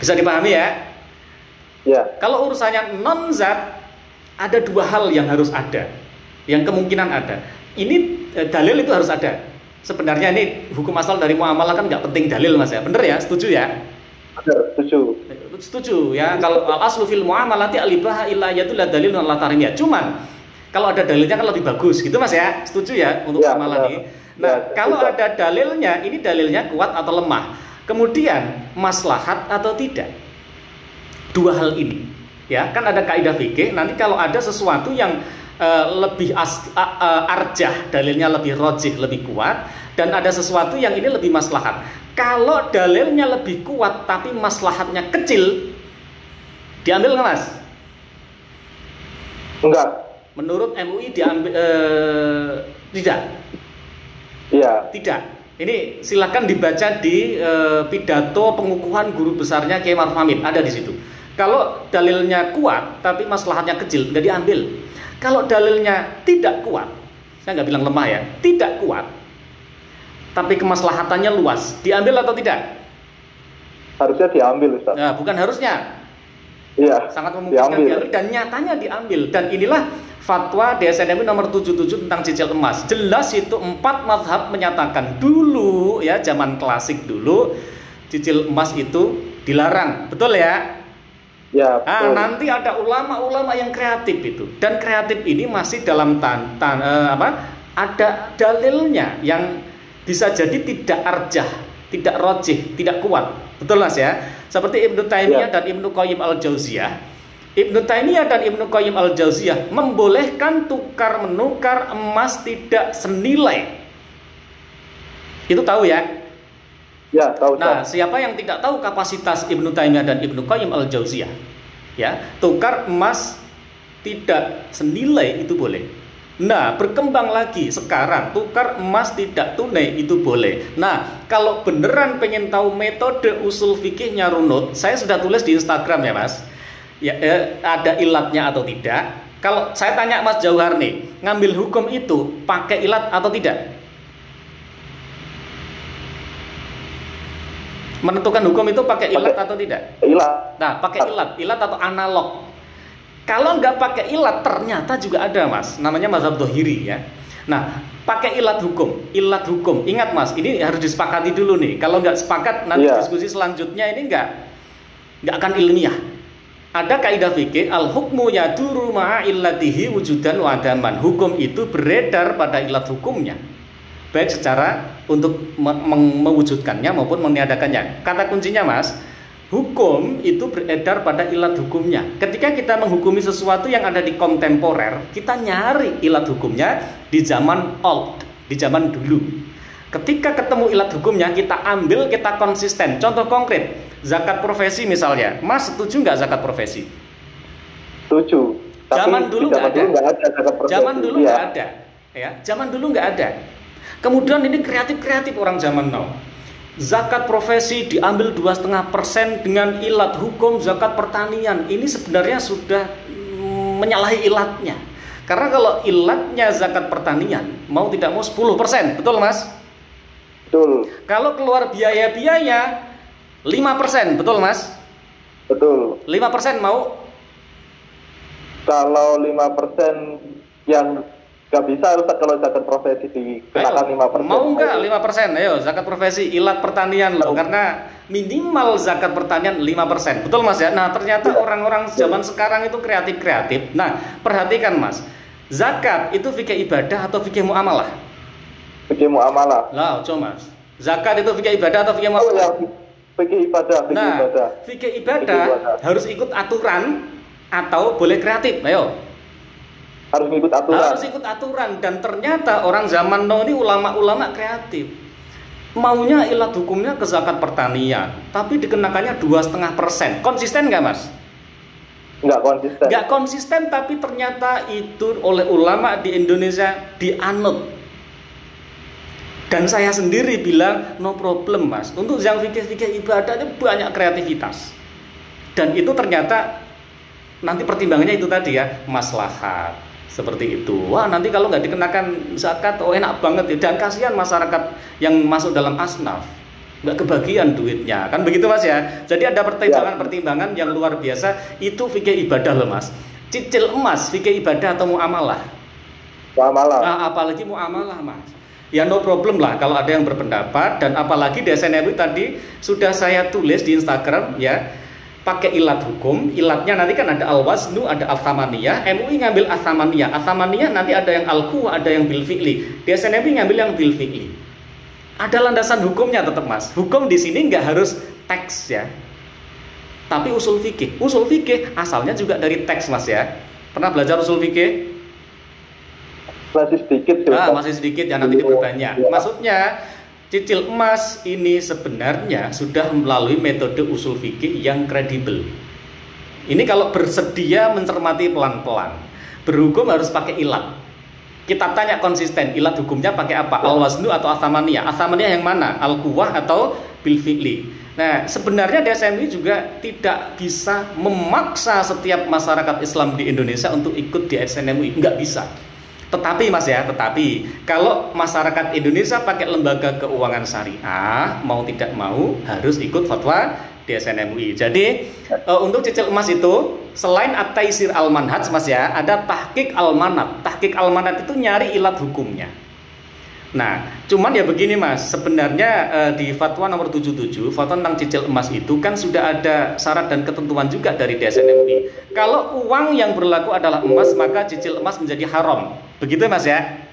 Bisa dipahami ya? Ya. Kalau urusannya non zat, ada dua hal yang harus ada, yang kemungkinan ada. Ini dalil itu harus ada. Sebenarnya ini hukum asal dari muamalah kan nggak penting dalil Mas ya, bener ya? Setuju ya? Benar, Setuju ya. Kalau al aslu fil muamalati al-ibaha illa yatul dalilun ala tahrimiyah. Cuman kalau ada dalilnya kan lebih bagus gitu Mas ya. Setuju ya untuk muamalah ini. Nah, kalau ada dalilnya, ini dalilnya kuat atau lemah. Kemudian maslahat atau tidak. Dua hal ini. Ya, kan ada kaidah fikih, nanti kalau ada sesuatu yang lebih arjah, dalilnya lebih rojih, lebih kuat, dan ada sesuatu yang ini lebih maslahat. Kalau dalilnya lebih kuat tapi maslahatnya kecil, diambil nggak Mas? Enggak. Menurut MUI diambil tidak. Iya. Tidak. Ini silakan dibaca di pidato pengukuhan guru besarnya Kiai Maruf Amin, ada di situ. Kalau dalilnya kuat tapi maslahatnya kecil, nggak diambil. Kalau dalilnya tidak kuat, saya nggak bilang lemah ya, tidak kuat, tapi kemaslahatannya luas, diambil atau tidak? Harusnya diambil, Ustaz. Nah, bukan harusnya. Iya. Sangat memungkinkan diambil dan nyatanya diambil. Dan inilah fatwa DSN MUI nomor 77 tentang cicil emas. Jelas itu 4 mazhab menyatakan dulu ya, zaman klasik dulu cicil emas itu dilarang. Betul ya? Ya, betul. Nanti ada ulama-ulama yang kreatif itu. Dan kreatif ini masih dalam ada dalilnya yang bisa jadi tidak arjah, tidak rojih, tidak kuat. Betul Mas ya? Seperti Ibnu Taimiyah dan Ibnu Qayyim al-Jauziyah. Ibnu Taimiyah dan Ibnu Qayyim al-Jauziyah membolehkan tukar menukar emas tidak senilai. Itu tahu ya? Ya, tahu. Nah, siapa yang tidak tahu kapasitas Ibnu Taimiyah dan Ibnu Qayyim al-Jauziyah? Ya, tukar emas tidak senilai itu boleh. Nah, berkembang lagi sekarang tukar emas tidak tunai itu boleh. Nah, kalau beneran pengen tahu metode usul fikihnya runut, saya sudah tulis di Instagram ya Mas. Ya, ada ilatnya atau tidak. Kalau saya tanya Mas Jauhar nih, ngambil hukum itu pakai ilat atau tidak? Menentukan hukum itu pakai ilat atau tidak? Ilat. Nah, pakai ilat atau analog. Kalau nggak pakai ilat, ternyata juga ada Mas, namanya mazhab Dhohiri ya. Nah, pakai ilat hukum. Ingat Mas, ini harus disepakati dulu nih. Kalau nggak sepakat, nanti diskusi selanjutnya ini nggak akan ilmiah. Ada kaidah fikih, al-hukmu yaduru ma'a illatihi wujudan wa adaman. Hukum itu beredar pada ilat hukumnya, baik secara untuk mewujudkannya maupun meniadakannya. Kata kuncinya Mas, hukum itu beredar pada ilat hukumnya. Ketika kita menghukumi sesuatu yang ada di kontemporer, kita nyari ilat hukumnya di zaman old, di zaman dulu. Ketika ketemu ilat hukumnya, kita ambil, kita konsisten. Contoh konkret, zakat profesi misalnya. Mas setuju nggak zakat profesi? Setuju. Zaman dulu nggak ada. Zaman dulu nggak ada. Ya, zaman dulu nggak ada. Kemudian ini kreatif orang zaman now. Zakat profesi diambil 2,5% dengan ilat hukum zakat pertanian. Ini sebenarnya sudah menyalahi ilatnya. Karena kalau ilatnya zakat pertanian, mau tidak mau 10%, betul Mas? Betul. Kalau keluar biaya-biaya 5%, betul Mas? Betul. 5% mau? Kalau 5% yang nggak bisa Ustaz, kalau zakat profesi dikenakan 5%. Mau nggak 5%? Ayo, zakat profesi ilat pertanian loh, karena minimal zakat pertanian 5%. Betul Mas ya? Nah, ternyata orang-orang zaman sekarang itu kreatif. Nah, perhatikan Mas. Zakat itu fikih ibadah atau fikih muamalah? Fikih muamalah. Lah, coba Mas. Zakat itu fikih ibadah atau fikih muamalah? Fikih ibadah, fikih ibadah harus ikut aturan atau boleh kreatif? Ayo. Harus ikut aturan. Dan ternyata orang zaman now ini ulama-ulama kreatif. Maunya ilat hukumnya ke zakat pertanian, tapi dikenakannya 2,5%. Konsisten nggak Mas? Nggak konsisten, tapi ternyata itu oleh ulama di Indonesia dianut. Dan saya sendiri bilang no problem Mas. Untuk yang fikih ibadah itu banyak kreativitas. Dan itu ternyata nanti pertimbangannya itu tadi ya, maslahat. Seperti itu. Wah, nanti kalau nggak dikenakan zakat, enak banget ya. Dan kasihan masyarakat yang masuk dalam asnaf, nggak kebagian duitnya. Kan begitu Mas ya. Jadi ada pertimbangan-pertimbangan yang luar biasa. Itu fikih ibadah loh Mas. Cicil emas, fikih ibadah atau muamalah? Muamalah. Nah, apalagi muamalah Mas. Ya no problem lah kalau ada yang berpendapat. Dan apalagi DSN MUI tadi sudah saya tulis di Instagram ya. Pakai ilat hukum, ilatnya nanti kan ada al-waznu, ada al-thamaniyah. MUI ngambil al-thamaniyah. Al-thamaniyah nanti ada yang al-quwa, ada yang bil fi'li. DSN MUI ngambil yang bil fi'li. Ada landasan hukumnya tetap Mas. Hukum di sini nggak harus teks ya. Tapi usul fikih. Usul fikih asalnya juga dari teks Mas ya. Pernah belajar usul fikih? Masih sedikit. Masih sedikit ya, nanti diperbanyak. Maksudnya cicil emas ini sebenarnya sudah melalui metode usul fikih yang kredibel. Ini kalau bersedia mencermati pelan-pelan. berhukum harus pakai ilat. Kita tanya konsisten, ilat hukumnya pakai apa? Al-waznu atau athamaniyah? Athamaniyah yang mana? Al-quwah atau bil fi'li? Nah, sebenarnya DSN-MUI juga tidak bisa memaksa setiap masyarakat Islam di Indonesia untuk ikut DSN-MUI, nggak bisa. Tetapi Mas ya, kalau masyarakat Indonesia pakai lembaga keuangan syariah, mau tidak mau harus ikut fatwa DSN-MUI. Jadi untuk cicil emas itu selain at-taisir al-manhaj Mas ya, ada tahqiq al-manat. Tahqiq al-manat itu nyari ilat hukumnya. Nah, cuman ya begini Mas, sebenarnya di fatwa nomor 77, fatwa tentang cicil emas itu kan sudah ada syarat dan ketentuan juga dari DSN-MUI. Kalau uang yang berlaku adalah emas, maka cicil emas menjadi haram. Begitu Mas ya?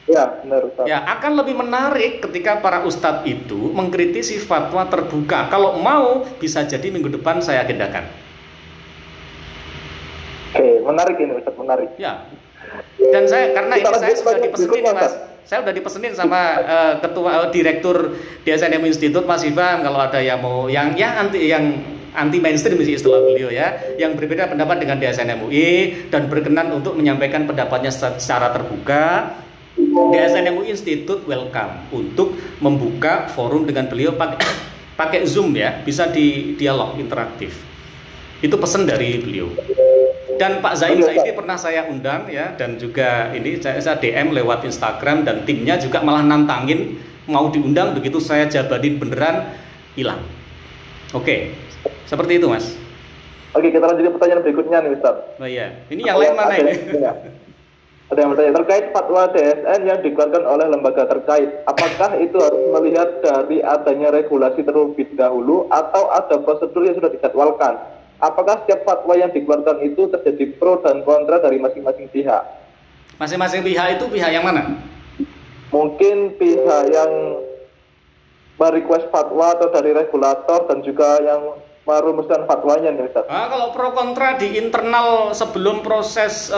Ya, benar Ustaz. Ya, akan lebih menarik ketika para ustadz itu mengkritisi fatwa terbuka. Kalau mau, bisa jadi minggu depan saya agendakan. Oke, menarik ini Ustaz, menarik. Ya. Dan saya karena ini saya sudah dipesenin Mas. Saya sudah dipesenin sama ketua direktur DSN-MUI Institute Mas Ivan, kalau ada yang mau yang anti mainstream sih istilah beliau ya, yang berbeda pendapat dengan DSN-MUI dan berkenan untuk menyampaikan pendapatnya secara terbuka. DSN-MUI Institute welcome untuk membuka forum dengan beliau pakai Zoom ya, bisa di dialog interaktif. Itu pesan dari beliau. Dan Pak Zain Zaidi pernah saya undang ya, dan juga ini saya DM lewat Instagram dan timnya juga malah nantangin mau diundang, begitu saya jabanin beneran hilang. Oke, seperti itu Mas. Oke, kita lanjut ke pertanyaan berikutnya nih Ustaz. Oh iya, ini yang lain mana ini? Ada yang bertanya terkait fatwa DSN yang dikeluarkan oleh lembaga terkait. Apakah itu harus melihat dari adanya regulasi terlebih dahulu atau ada prosedur yang sudah dijadwalkan? Apakah setiap fatwa yang dikeluarkan itu terjadi pro dan kontra dari masing-masing pihak? Masing-masing pihak itu pihak yang mana? Mungkin pihak yang merequest fatwa atau dari regulator dan juga yang merumuskan fatwanya nih Ustaz. Kalau pro kontra di internal sebelum proses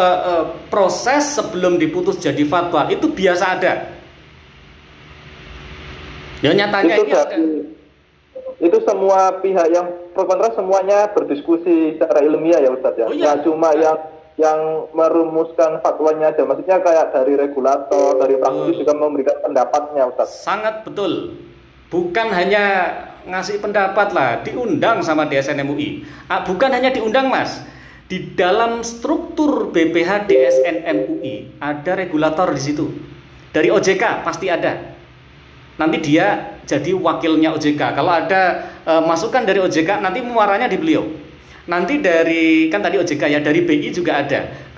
sebelum diputus jadi fatwa itu biasa ada. Ya nyatanya itu ini ada. Itu semua pihak yang pro kontra semuanya berdiskusi secara ilmiah ya Ustaz ya. Oh, iya. Nggak cuma yang merumuskan fatwanya aja. Maksudnya kayak dari regulator, dari praktisi juga memberikan pendapatnya Ustaz. Sangat betul. Bukan hanya ngasih pendapat lah, diundang sama DSN-MUI. Bukan hanya diundang Mas, di dalam struktur BPH DSN-MUI ada regulator di situ. Dari OJK pasti ada. Nanti dia jadi wakilnya OJK. Kalau ada masukan dari OJK, nanti muaranya di beliau. Nanti dari, kan tadi OJK ya, dari BI juga ada.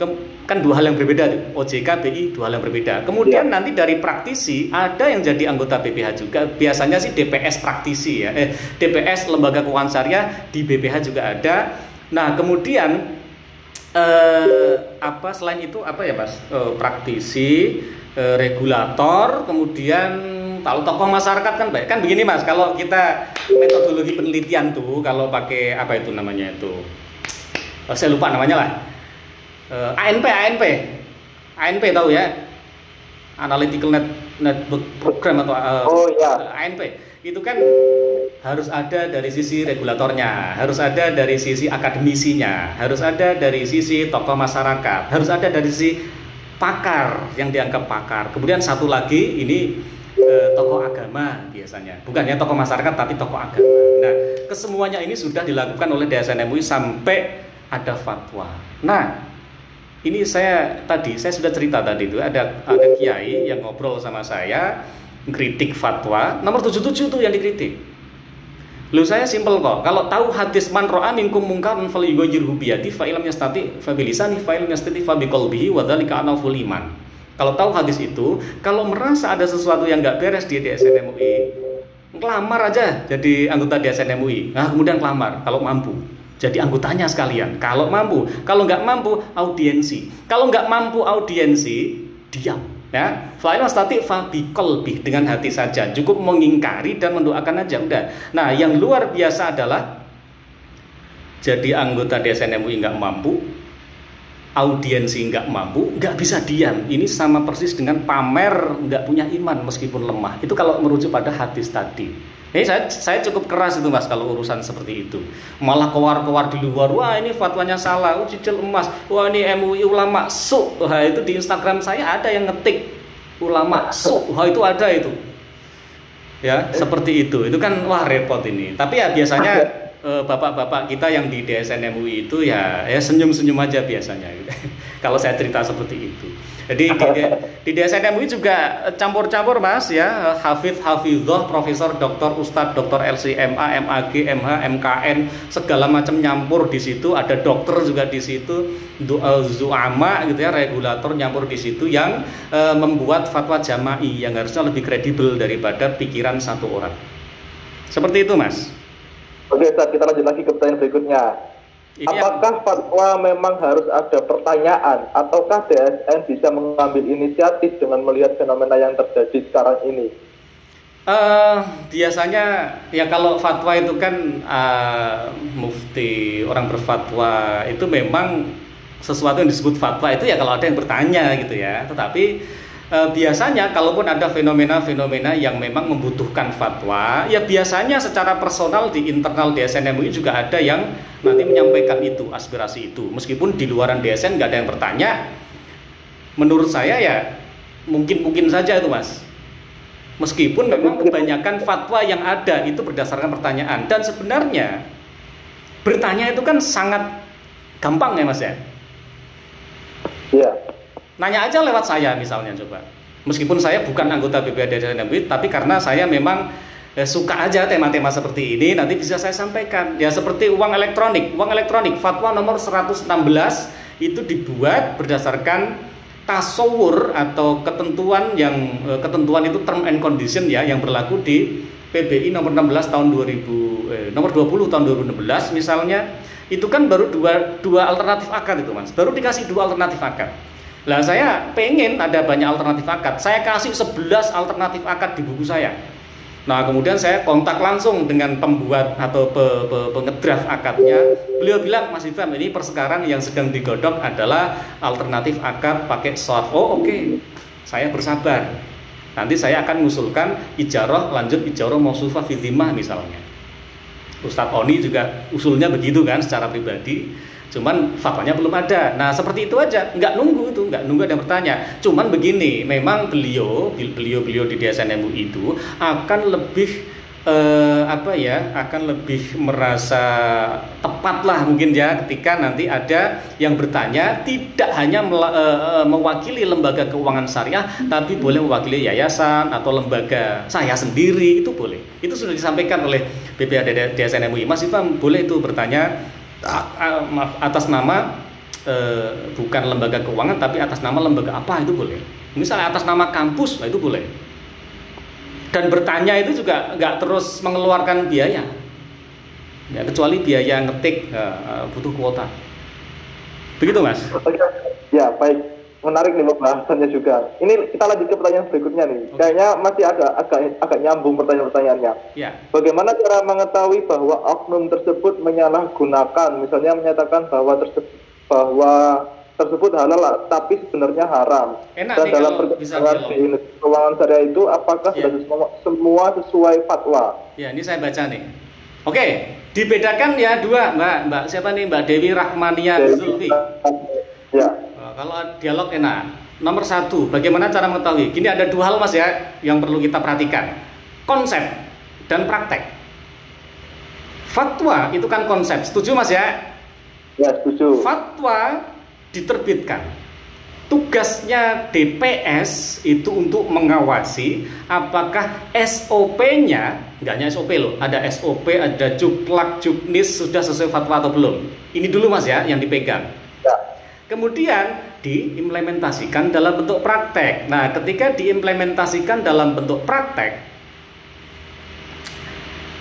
Kan dua hal yang berbeda, OJK, BI dua hal yang berbeda. Kemudian nanti dari praktisi ada yang jadi anggota BPH juga. Biasanya sih DPS praktisi ya, DPS lembaga keuangan syariah di BPH juga ada. Nah kemudian selain itu apa ya Mas? Praktisi, regulator, kemudian kalau tokoh masyarakat kan baik. Kan begini Mas, kalau kita metodologi penelitian tuh kalau pakai apa itu namanya itu, saya lupa namanya lah. ANP tahu ya, Analytical Network Program atau ANP itu kan harus ada dari sisi regulatornya, harus ada dari sisi akademisinya, harus ada dari sisi tokoh masyarakat, harus ada dari sisi pakar yang dianggap pakar. Kemudian satu lagi ini tokoh agama biasanya, bukannya tokoh masyarakat tapi tokoh agama. Nah kesemuanya ini sudah dilakukan oleh DSN-MUI sampai ada fatwa. Nah ini saya sudah cerita tadi itu ada kiai yang ngobrol sama saya, kritik fatwa nomor 77 itu yang dikritik. Lu saya simpel kok. Kalau tahu hadis man ra'a minkum munkaran falyughayyirhu bi yadihi fa illam yastati fa bi lisanihi fa illam yastati fa bi qalbihi wa dzalika anaful iman. Kalau tahu hadis itu, kalau merasa ada sesuatu yang enggak beres di DSN-MUI, ngelamar aja jadi anggota DSN-MUI. Nah, kemudian kelamar kalau mampu. Jadi anggotanya sekalian. Kalau mampu, kalau nggak mampu audiensi. Kalau nggak mampu audiensi, diam. Ya, fa'il stati fa biqalbi, dengan hati saja. Cukup mengingkari dan mendoakan aja udah. Nah, yang luar biasa adalah jadi anggota DSN-MUI nggak mampu, audiensi nggak mampu, nggak bisa diam. Ini sama persis dengan pamer nggak punya iman meskipun lemah. Itu kalau merujuk pada hadis tadi. Saya cukup keras itu Mas kalau urusan seperti itu. Malah kewar-kewar di luar, wah ini fatwanya salah, cicil emas, wah ini MUI ulama su. Wah itu di Instagram saya ada yang ngetik ulama su, wah itu ada itu. Ya, seperti itu. Itu kan wah repot ini. Tapi ya biasanya bapak-bapak kita yang di DSN MUI itu ya senyum-senyum aja biasanya. Kalau saya cerita seperti itu. Jadi di DSN MUI juga campur-campur Mas ya, hafidzoh, profesor, doktor, ustadz, doktor LCMA, MAG, MH, MKN, segala macam nyampur di situ. Ada dokter juga di situ, zuama gitu ya, regulator nyampur di situ yang membuat fatwa jama'i yang harusnya lebih kredibel daripada pikiran satu orang. Seperti itu Mas. Oke, Ustaz, kita lanjut lagi ke pertanyaan berikutnya. Apakah fatwa memang harus ada pertanyaan, ataukah DSN bisa mengambil inisiatif dengan melihat fenomena yang terjadi sekarang ini? Biasanya ya kalau fatwa itu kan mufti, orang berfatwa itu memang sesuatu yang disebut fatwa itu ya kalau ada yang bertanya gitu ya. Tetapi biasanya kalaupun ada fenomena-fenomena yang memang membutuhkan fatwa, ya biasanya secara personal di internal DSN MUI juga ada yang nanti menyampaikan itu, aspirasi itu. Meskipun di luaran DSN nggak ada yang bertanya, menurut saya ya mungkin saja itu Mas. Meskipun memang kebanyakan fatwa yang ada itu berdasarkan pertanyaan. Dan sebenarnya bertanya itu kan sangat gampang ya Mas ya. Iya. Nanya aja lewat saya misalnya coba. Meskipun saya bukan anggota BPH DSN MUI, tapi karena saya memang suka aja tema-tema seperti ini, nanti bisa saya sampaikan. Ya seperti uang elektronik, fatwa nomor 116 itu dibuat berdasarkan tasawur atau ketentuan itu term and condition ya yang berlaku di PBI nomor 16 tahun 20 nomor 20 tahun 2016 misalnya. Itu kan baru dua alternatif akad itu Mas. Baru dikasih 2 alternatif akad. Lah saya pengen ada banyak alternatif akad. Saya kasih 11 alternatif akad di buku saya. Nah kemudian saya kontak langsung dengan pembuat atau pengedraft akadnya. Beliau bilang, Mas Ifam ini persekarang yang sedang digodok adalah alternatif akad pakai short. Oh oke. Saya bersabar. Nanti saya akan mengusulkan ijarah lanjut ijarah mausufah fi dhimmah misalnya. Ustadz Oni juga usulnya begitu kan secara pribadi. Cuman faktanya belum ada. Nah seperti itu aja, nggak nunggu ada yang bertanya. Cuman begini, memang beliau di DSN MUI itu akan lebih akan lebih merasa tepat lah mungkin ya ketika nanti ada yang bertanya tidak hanya mewakili lembaga keuangan syariah, tapi boleh mewakili yayasan atau lembaga saya sendiri, itu boleh. Itu sudah disampaikan oleh BPH DSN MUI. Mas Ifam boleh itu bertanya atas nama bukan lembaga keuangan tapi atas nama lembaga apa, itu boleh. Misalnya atas nama kampus, nah itu boleh. Dan bertanya itu juga nggak terus mengeluarkan biaya ya, kecuali biaya ngetik butuh kuota. Begitu Mas. Ya baik, menarik nih pembahasannya juga. Ini kita lanjut ke pertanyaan berikutnya nih. Okay. Kayaknya masih agak nyambung pertanyaan-pertanyaannya. Ya. Bagaimana cara mengetahui bahwa oknum tersebut menyalahgunakan, misalnya menyatakan bahwa tersebut halal tapi sebenarnya haram. Enak dan nih dalam perkembangan di keuangan syariah itu apakah sudah semua sesuai fatwa? Ya, ini saya baca nih. Oke, dibedakan ya dua, Mbak siapa nih, Mbak Dewi Rahmania Zulfi. Ya. Kalau dialog enak. Nomor 1, bagaimana cara mengetahui? Gini, ada 2 hal Mas ya yang perlu kita perhatikan. Konsep dan praktek. Fatwa itu kan konsep. Setuju Mas ya? Ya, setuju. Fatwa diterbitkan. Tugasnya DPS itu untuk mengawasi apakah SOP-nya, enggak hanya SOP loh, ada SOP, ada juklak, juknis sudah sesuai fatwa atau belum. Ini dulu Mas ya yang dipegang. Ya. Kemudian diimplementasikan dalam bentuk praktek. Nah, ketika diimplementasikan dalam bentuk praktek,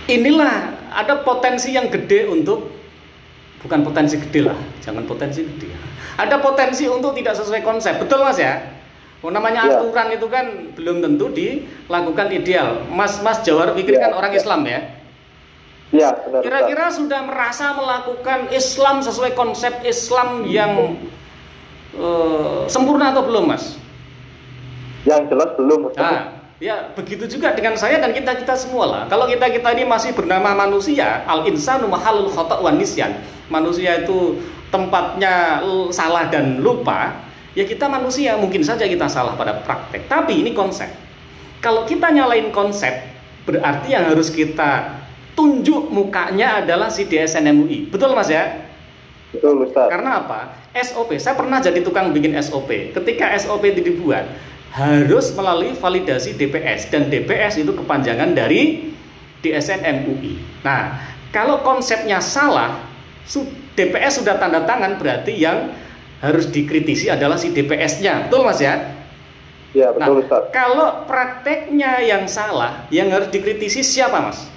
inilah ada potensi yang gede untuk, bukan potensi gede lah, jangan potensi gede. Ada potensi untuk tidak sesuai konsep, betul Mas ya? Namanya aturan itu kan belum tentu dilakukan ideal. Mas Jawar Fikri kan orang Islam ya? Iya, benar. Kira-kira sudah merasa melakukan Islam sesuai konsep Islam yang sempurna atau belum Mas? Yang jelas belum. Nah, Ya, begitu juga dengan saya dan kita semua lah. Kalau kita ini masih bernama manusia, al insanu mahalul khata' wan nisyan. Manusia itu tempatnya salah dan lupa. Ya kita manusia, mungkin saja kita salah pada praktek. Tapi ini konsep. Kalau kita nyalain konsep, berarti yang harus kita tunjuk mukanya adalah si DSN MUI. Betul Mas ya? Betul Ustaz. Karena apa? SOP, saya pernah jadi tukang bikin SOP. Ketika SOP itu dibuat, harus melalui validasi DPS, dan DPS itu kepanjangan dari DSN MUI. Nah, kalau konsepnya salah, DPS sudah tanda tangan, berarti yang harus dikritisi adalah si DPS-nya. Betul Mas ya? Ya, betul Ustaz. Kalau prakteknya yang salah, yang harus dikritisi siapa Mas?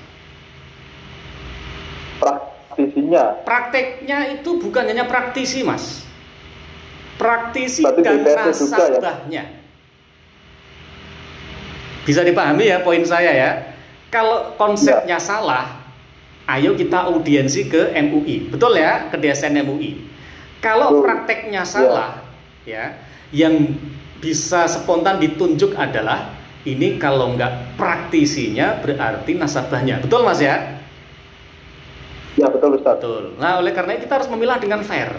Praktisinya. Prakteknya itu bukan hanya praktisi Mas, praktisi berarti dan DPS juga, ya? nasabahnya. Bisa dipahami ya poin saya ya. Kalau konsepnya salah, ayo kita audiensi ke MUI, betul ya, ke DSN MUI. Kalau prakteknya salah, ya, yang bisa spontan ditunjuk adalah ini kalau nggak praktisinya berarti nasabahnya, betul Mas ya? Ya betul Ustaz. Betul. Nah oleh karena itu kita harus memilah dengan fair.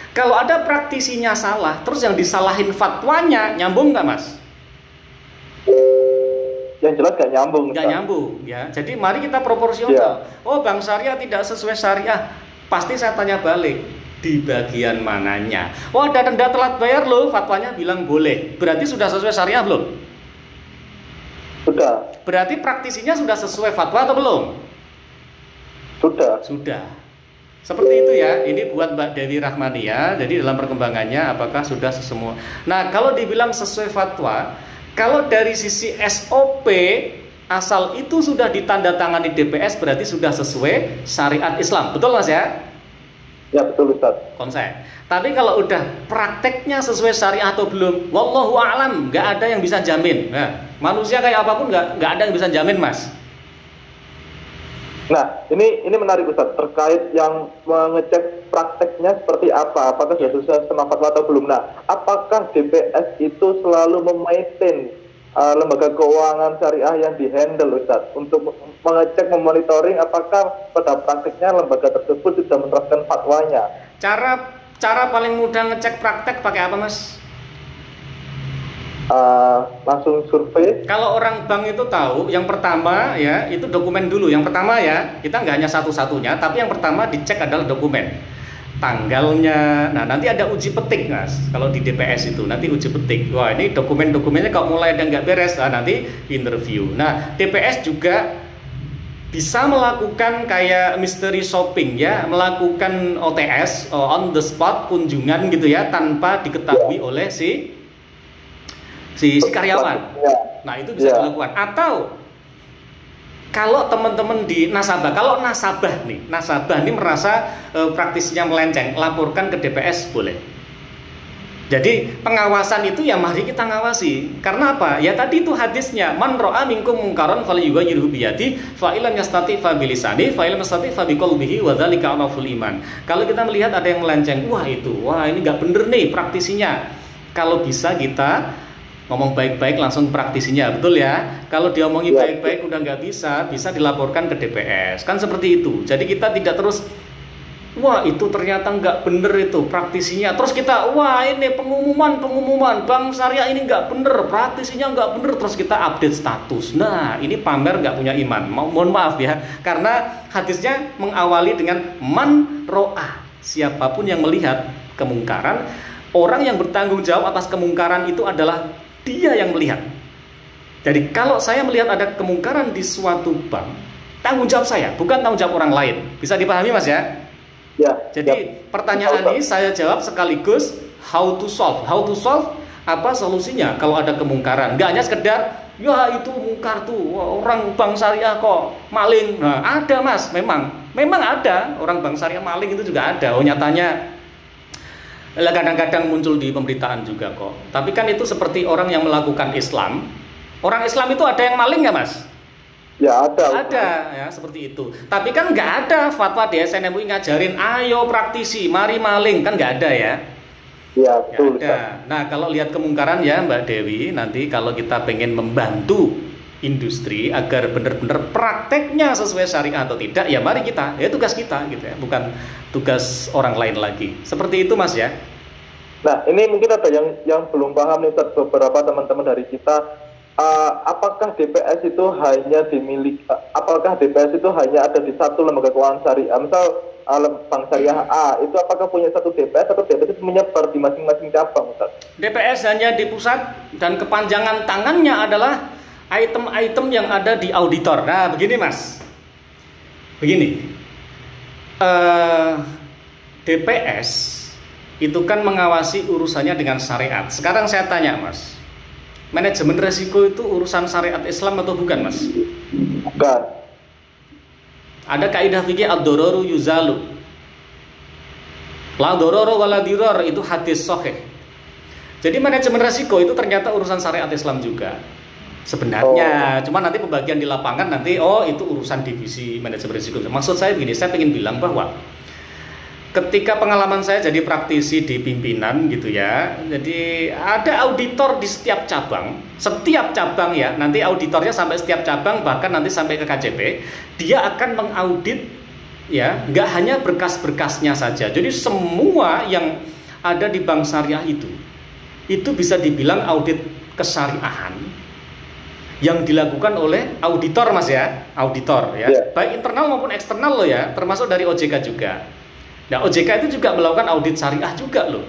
Kalau ada praktisinya salah, terus yang disalahin fatwanya, nyambung nggak Mas? Yang jelas gak nyambung. Nggak nyambung ya. Jadi mari kita proporsional. Oh bank syariah tidak sesuai syariah, pasti saya tanya balik, di bagian mananya? Oh ada denda telat bayar loh, fatwanya bilang boleh. Berarti sudah sesuai syariah belum? Sudah. Berarti praktisinya sudah sesuai fatwa atau belum? Sudah. Seperti itu ya. Ini buat Mbak Dewi Rahmania. Jadi dalam perkembangannya apakah sudah semua. Nah kalau dibilang sesuai fatwa, kalau dari sisi SOP asal itu sudah ditandatangani DPS berarti sudah sesuai syariat Islam. Betul Mas ya? Ya betul Ustaz. Konsep. Tapi kalau udah prakteknya sesuai syariah atau belum, wallahu a'lam, nggak ada yang bisa jamin. Nah, manusia kayak apapun nggak ada yang bisa jamin Mas. Nah, ini menarik Ustaz, terkait yang mengecek prakteknya seperti apa, apakah sudah sesuai sama fatwa atau belum. Nah, apakah DPS itu selalu memaintain lembaga keuangan syariah yang dihandle Ustaz, untuk mengecek, memonitoring apakah pada prakteknya lembaga tersebut sudah menerapkan fatwanya? Cara paling mudah ngecek praktek pakai apa Mas? Langsung survei. Kalau orang bank itu tahu, yang pertama ya itu dokumen dulu. Yang pertama ya, kita nggak hanya satu-satunya, tapi yang pertama dicek adalah dokumen, tanggalnya. Nah nanti ada uji petik Mas. Kalau di DPS itu nanti uji petik. Wah ini dokumennya kok mulai ada nggak beres, nanti interview. Nah DPS juga bisa melakukan kayak mystery shopping ya, melakukan OTS, on the spot kunjungan gitu ya, tanpa diketahui oleh si karyawan. Nah itu bisa dilakukan. Atau kalau teman-teman di nasabah, kalau nasabah nih merasa praktisinya melenceng, laporkan ke DPS boleh. Jadi pengawasan itu ya mari kita ngawasi. Karena apa? Ya tadi itu hadisnya, man ra'a minkum mungkaran falyughayyirhu biyadihi fa illam yastati fa bilisanihi fa illam yastati fa biqalbihi wa dzalika adhaful iman. Kalau kita melihat ada yang melenceng, wah ini nggak bener nih praktisinya. Kalau bisa kita ngomong baik-baik langsung praktisinya, betul ya? Kalau diomongin baik-baik udah nggak bisa dilaporkan ke DPS, kan seperti itu. Jadi kita tidak terus, wah itu ternyata nggak bener itu praktisinya, terus kita, wah ini pengumuman bank syariah ini nggak bener, praktisinya nggak bener, terus kita update status. Nah ini pamer nggak punya iman. Mohon maaf ya, karena hadisnya mengawali dengan man ro'ah, siapapun yang melihat kemungkaran, orang yang bertanggung jawab atas kemungkaran itu adalah dia yang melihat. Jadi kalau saya melihat ada kemungkaran di suatu bank, tanggung jawab saya, bukan tanggung jawab orang lain. Bisa dipahami Mas ya? Ya. Jadi pertanyaan ini saya jawab sekaligus how to solve. How to solve, apa solusinya kalau ada kemungkaran? Nggak hanya sekedar, ya itu mungkar tuh, orang bank syariah kok maling. Nah ada Mas, memang ada orang bank syariah maling, itu juga ada. Oh nyatanya kadang-kadang muncul di pemberitaan juga kok. Tapi kan itu seperti orang yang melakukan Islam. Orang Islam itu ada yang maling nggak Mas? Ya ada. Ada ya seperti itu. Tapi kan nggak ada fatwa DSN MUI ngajarin, ayo praktisi, mari maling, kan nggak ada ya. Ya, Nggak betul ada. Ustaz. Nah, kalau lihat kemungkaran ya Mbak Dewi, nanti kalau kita pengen membantu industri agar benar-benar prakteknya sesuai syariah atau tidak, ya mari kita, ya tugas kita gitu ya, bukan tugas orang lain lagi. Seperti itu Mas ya. Nah, ini mungkin ada yang belum paham nih Ustaz, beberapa teman-teman dari kita. Apakah DPS itu hanya apakah DPS itu hanya ada di satu lembaga keuangan syariah? Misal Bank Syariah A itu apakah punya satu DPS atau DPS itu menyebar di masing-masing cabang, Ustaz? DPS hanya di pusat dan kepanjangan tangannya adalah item-item yang ada di auditor. Nah, begini Mas. Begini. DPS itu kan mengawasi urusannya dengan syariat. Sekarang saya tanya Mas, manajemen resiko itu urusan syariat Islam atau bukan Mas? Bukan. Ada kaidah fikih ad-dororu yuzalu. La dororo wala diror, itu hadis sahih. Jadi manajemen resiko itu ternyata urusan syariat Islam juga. Sebenarnya, cuma nanti pembagian di lapangan nanti itu urusan divisi manajemen risiko. Maksud saya begini, saya ingin bilang bahwa ketika pengalaman saya jadi praktisi di pimpinan gitu ya, jadi ada auditor di setiap cabang ya, nanti auditornya sampai setiap cabang, bahkan nanti sampai ke KJP, dia akan mengaudit ya, nggak hanya berkas-berkasnya saja. Jadi semua yang ada di bank syariah itu bisa dibilang audit kesyariahan yang dilakukan oleh auditor Mas ya, auditor ya, baik internal maupun eksternal loh ya, termasuk dari OJK juga. Nah, OJK itu juga melakukan audit syariah juga loh.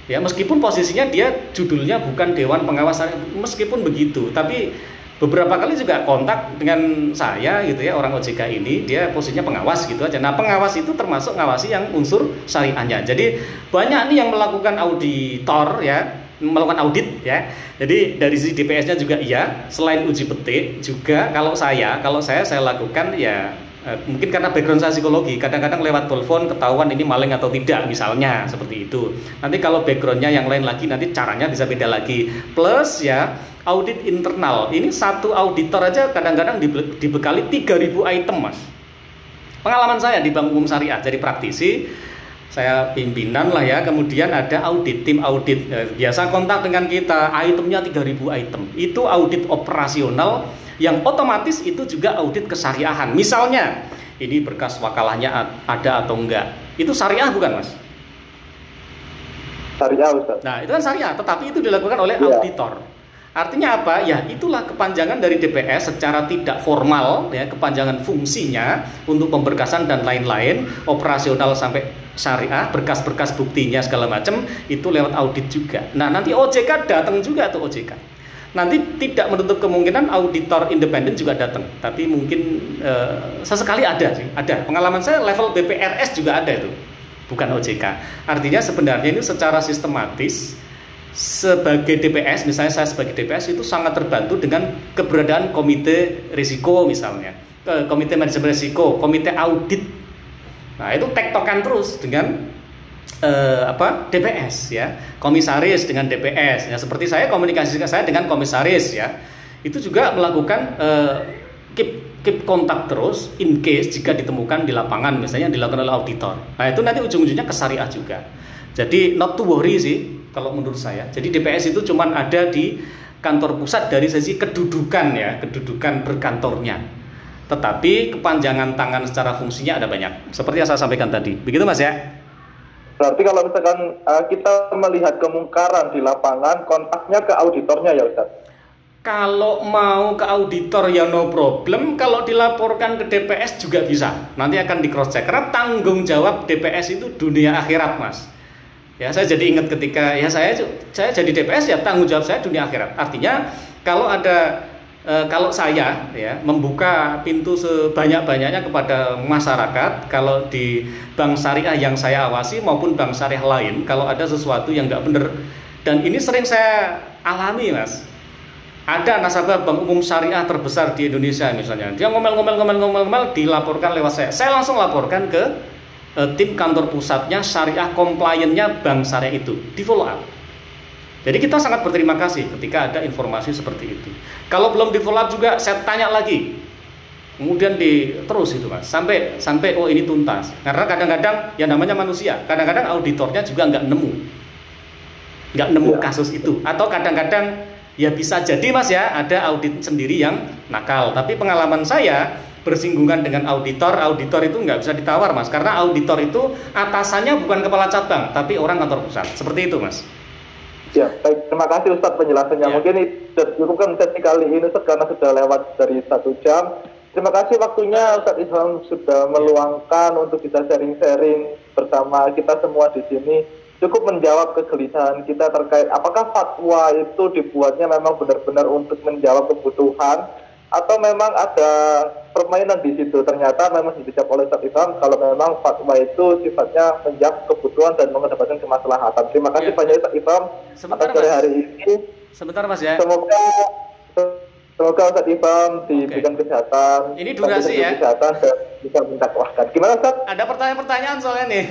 Ya, meskipun posisinya dia judulnya bukan Dewan Pengawas Syariah, meskipun begitu, tapi beberapa kali juga kontak dengan saya gitu ya, orang OJK ini, dia posisinya pengawas gitu aja. Nah, pengawas itu termasuk ngawasi yang unsur syariahnya. Jadi banyak nih yang melakukan auditor ya, melakukan audit ya. Jadi dari sisi DPS-nya juga iya, selain uji petik juga kalau saya lakukan ya. Mungkin karena background saya psikologi, kadang-kadang lewat telepon ketahuan ini maling atau tidak misalnya, seperti itu. Nanti kalau backgroundnya yang lain lagi, nanti caranya bisa beda lagi. Plus ya, audit internal, ini satu auditor aja kadang-kadang dibekali 3.000 item Mas. Pengalaman saya di Bank Umum Syariah, jadi praktisi, saya pimpinan lah ya, kemudian ada audit, tim audit, biasa kontak dengan kita, itemnya 3.000 item, itu audit operasional, yang otomatis itu juga audit kesyariahan. Misalnya ini berkas wakalahnya ada atau enggak, itu syariah bukan Mas? Syariah Ustaz. Nah itu kan syariah, tetapi itu dilakukan oleh auditor. Artinya apa? Ya itulah kepanjangan dari DPS secara tidak formal ya, kepanjangan fungsinya untuk pemberkasan dan lain-lain, operasional sampai syariah, berkas-berkas buktinya segala macam itu lewat audit juga. Nah nanti OJK datang juga tuh OJK. Nanti tidak menutup kemungkinan auditor independen juga datang, tapi mungkin sesekali ada sih, ada. Pengalaman saya level BPRS juga ada itu, bukan OJK. Artinya sebenarnya ini secara sistematis sebagai DPS, misalnya saya sebagai DPS itu sangat terbantu dengan keberadaan komite risiko misalnya, komite manajemen risiko, komite audit. Nah itu tektokan terus dengan DPS ya, komisaris dengan DPS ya, seperti saya komunikasi saya dengan komisaris ya, itu juga melakukan keep kontak terus in case jika ditemukan di lapangan misalnya yang dilakukan oleh auditor. Nah itu nanti ujung-ujungnya ke syariah juga. Jadi not to worry sih kalau menurut saya. Jadi DPS itu cuman ada di kantor pusat dari sisi kedudukan ya, kedudukan berkantornya. Tetapi kepanjangan tangan secara fungsinya ada banyak. Seperti yang saya sampaikan tadi. Begitu Mas ya? Berarti kalau misalkan kita melihat kemungkaran di lapangan, kontaknya ke auditornya ya Ustaz? Kalau mau ke auditor ya no problem, kalau dilaporkan ke DPS juga bisa. Nanti akan di cross check, karena tanggung jawab DPS itu dunia akhirat Mas. Ya saya jadi ingat ketika ya saya jadi DPS ya tanggung jawab saya dunia akhirat. Artinya kalau saya ya membuka pintu sebanyak-banyaknya kepada masyarakat, kalau di bank syariah yang saya awasi maupun bank syariah lain, kalau ada sesuatu yang nggak benar, dan ini sering saya alami Mas, ada nasabah bank umum syariah terbesar di Indonesia misalnya, dia ngomel dilaporkan lewat saya langsung laporkan ke tim kantor pusatnya syariah compliance-nya bank syariah itu, di follow up. Jadi kita sangat berterima kasih ketika ada informasi seperti itu. Kalau belum di follow up juga saya tanya lagi. Kemudian terus itu Mas, sampai ini tuntas. Karena kadang-kadang yang namanya manusia, kadang-kadang auditornya juga nggak nemu. nggak nemu Ya. kasus itu. Atau kadang-kadang ya bisa jadi Mas ya, ada audit sendiri yang nakal. Tapi pengalaman saya bersinggungan dengan auditor itu nggak bisa ditawar Mas, karena auditor itu atasannya bukan kepala cabang, tapi orang kantor pusat. Seperti itu Mas. Ya, baik. Terima kasih Ustadz penjelasannya. Ya. Mungkin itu cukupkan sesi kali ini Ustadz karena sudah lewat dari 1 jam. Terima kasih waktunya Ustadz Ilham sudah meluangkan untuk kita sharing-sharing bersama kita semua di sini. Cukup menjawab kegelisahan kita terkait apakah fatwa itu dibuatnya memang benar-benar untuk menjawab kebutuhan atau memang ada permainan di situ. Ternyata memang dijawab oleh Ustadz Ilham kalau memang fatwa itu sifatnya menjawab kebutuhan dan mendapatkan kemaslahatan. Terima kasih Ya. banyak Ustadz Ilham atas Mas. hari ini. Sebentar Mas ya. Semoga Ustadz Ilham diberikan kesehatan. Ini durasi ya. Kesehatan dan bisa mendakwahkan. Gimana Ustadz? Ada pertanyaan-pertanyaan soalnya nih.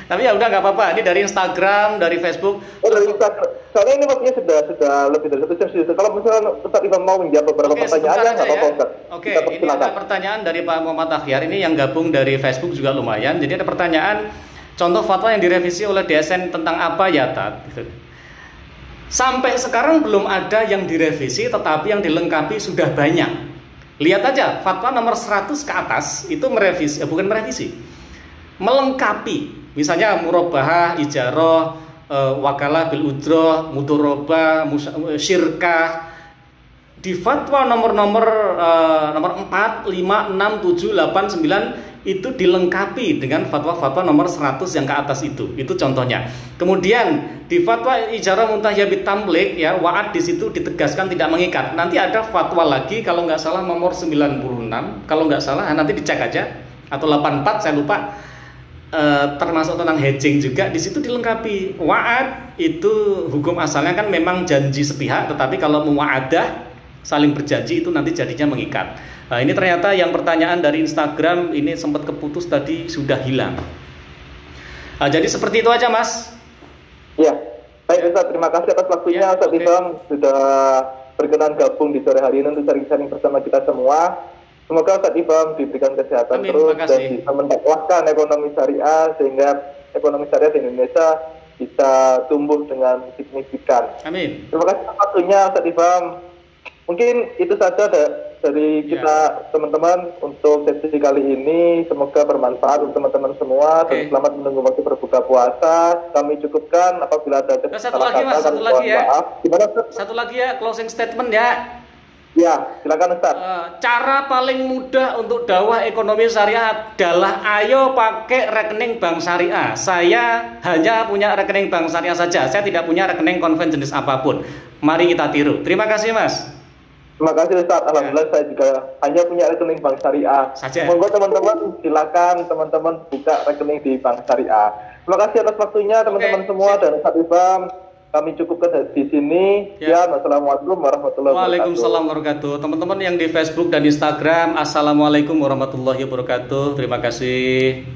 Tapi ya udah nggak apa-apa. Ini dari Instagram, dari Facebook. Oh, dari Instagram. Soalnya ini waktunya sudah lebih dari 1 jam. Kalau misalnya Ustadz Ilham mau menjawab beberapa pertanyaan, sebentar nggak aja apa-apa ya. Ustadz. Oke, Kita ini persilakan. ada pertanyaan dari Pak Muhammad Akhyar. Ini yang gabung dari Facebook juga lumayan. Jadi ada pertanyaan, contoh fatwa yang direvisi oleh DSN tentang apa ya Tat? Gitu. Sampai sekarang belum ada yang direvisi, tetapi yang dilengkapi sudah banyak. Lihat aja, fatwa nomor 100 ke atas itu merevisi, bukan merevisi, melengkapi. Misalnya murabahah, ijarah, wakalah bil ujroh, mudoroba, syirkah. Di fatwa nomor 4, 5, 6, 7, 8, 9 itu dilengkapi dengan fatwa-fatwa nomor 100 yang ke atas itu. Itu contohnya. Kemudian di fatwa ijarah muntahiyah bit tamlik ya, wa'ad di situ ditegaskan tidak mengikat. Nanti ada fatwa lagi kalau nggak salah nomor 96, kalau nggak salah nanti dicek aja, atau 84 saya lupa. Termasuk tentang hedging juga di situ dilengkapi. Wa'ad itu hukum asalnya kan memang janji sepihak, tetapi kalau muwa'adah saling berjanji itu nanti jadinya mengikat. Nah, ini ternyata yang pertanyaan dari Instagram ini sempat keputus tadi sudah hilang. Nah, jadi seperti itu aja Mas. Ya, baik Ustadz, terima kasih atas waktunya. Ya, Ustadz oke. Ilham sudah berkenan gabung di sore hari ini untuk sharing-sharing bersama kita semua. Semoga Ustadz Ilham diberikan kesehatan Amin, terus terima dan kasih. bisa mendakwahkan ekonomi syariah sehingga ekonomi syariah di Indonesia bisa tumbuh dengan signifikan. Amin. Terima kasih atas waktunya Ustadz Ilham. Mungkin itu saja dari kita teman-teman untuk sesi kali ini. Semoga bermanfaat untuk teman-teman semua. Oke. Dan selamat menunggu waktu berbuka puasa. Kami cukupkan apabila ada Satu lagi Mas, kami satu lagi mohon ya. maaf. Gimana Ustaz? Satu lagi ya, closing statement ya. Ya, silakan Ustaz. Cara paling mudah untuk dakwah ekonomi syariah adalah ayo pakai rekening bank syariah. Saya hanya punya rekening bank syariah saja. Saya tidak punya rekening konven jenis apapun. Mari kita tiru. Terima kasih Mas. Terima kasih Ustaz. Alhamdulillah saya juga hanya punya rekening bank syariah. Saja. Monggo teman-teman silakan teman-teman buka rekening di bank syariah. Terima kasih atas waktunya teman-teman Oke, semua sip. dan Ustaz Ilham. Kami cukupkan di sini. Ya. Wassalamualaikum warahmatullahi wabarakatuh. Waalaikumsalam warahmatullahi wabarakatuh. Teman-teman yang di Facebook dan Instagram, Assalamualaikum warahmatullahi wabarakatuh. Terima kasih.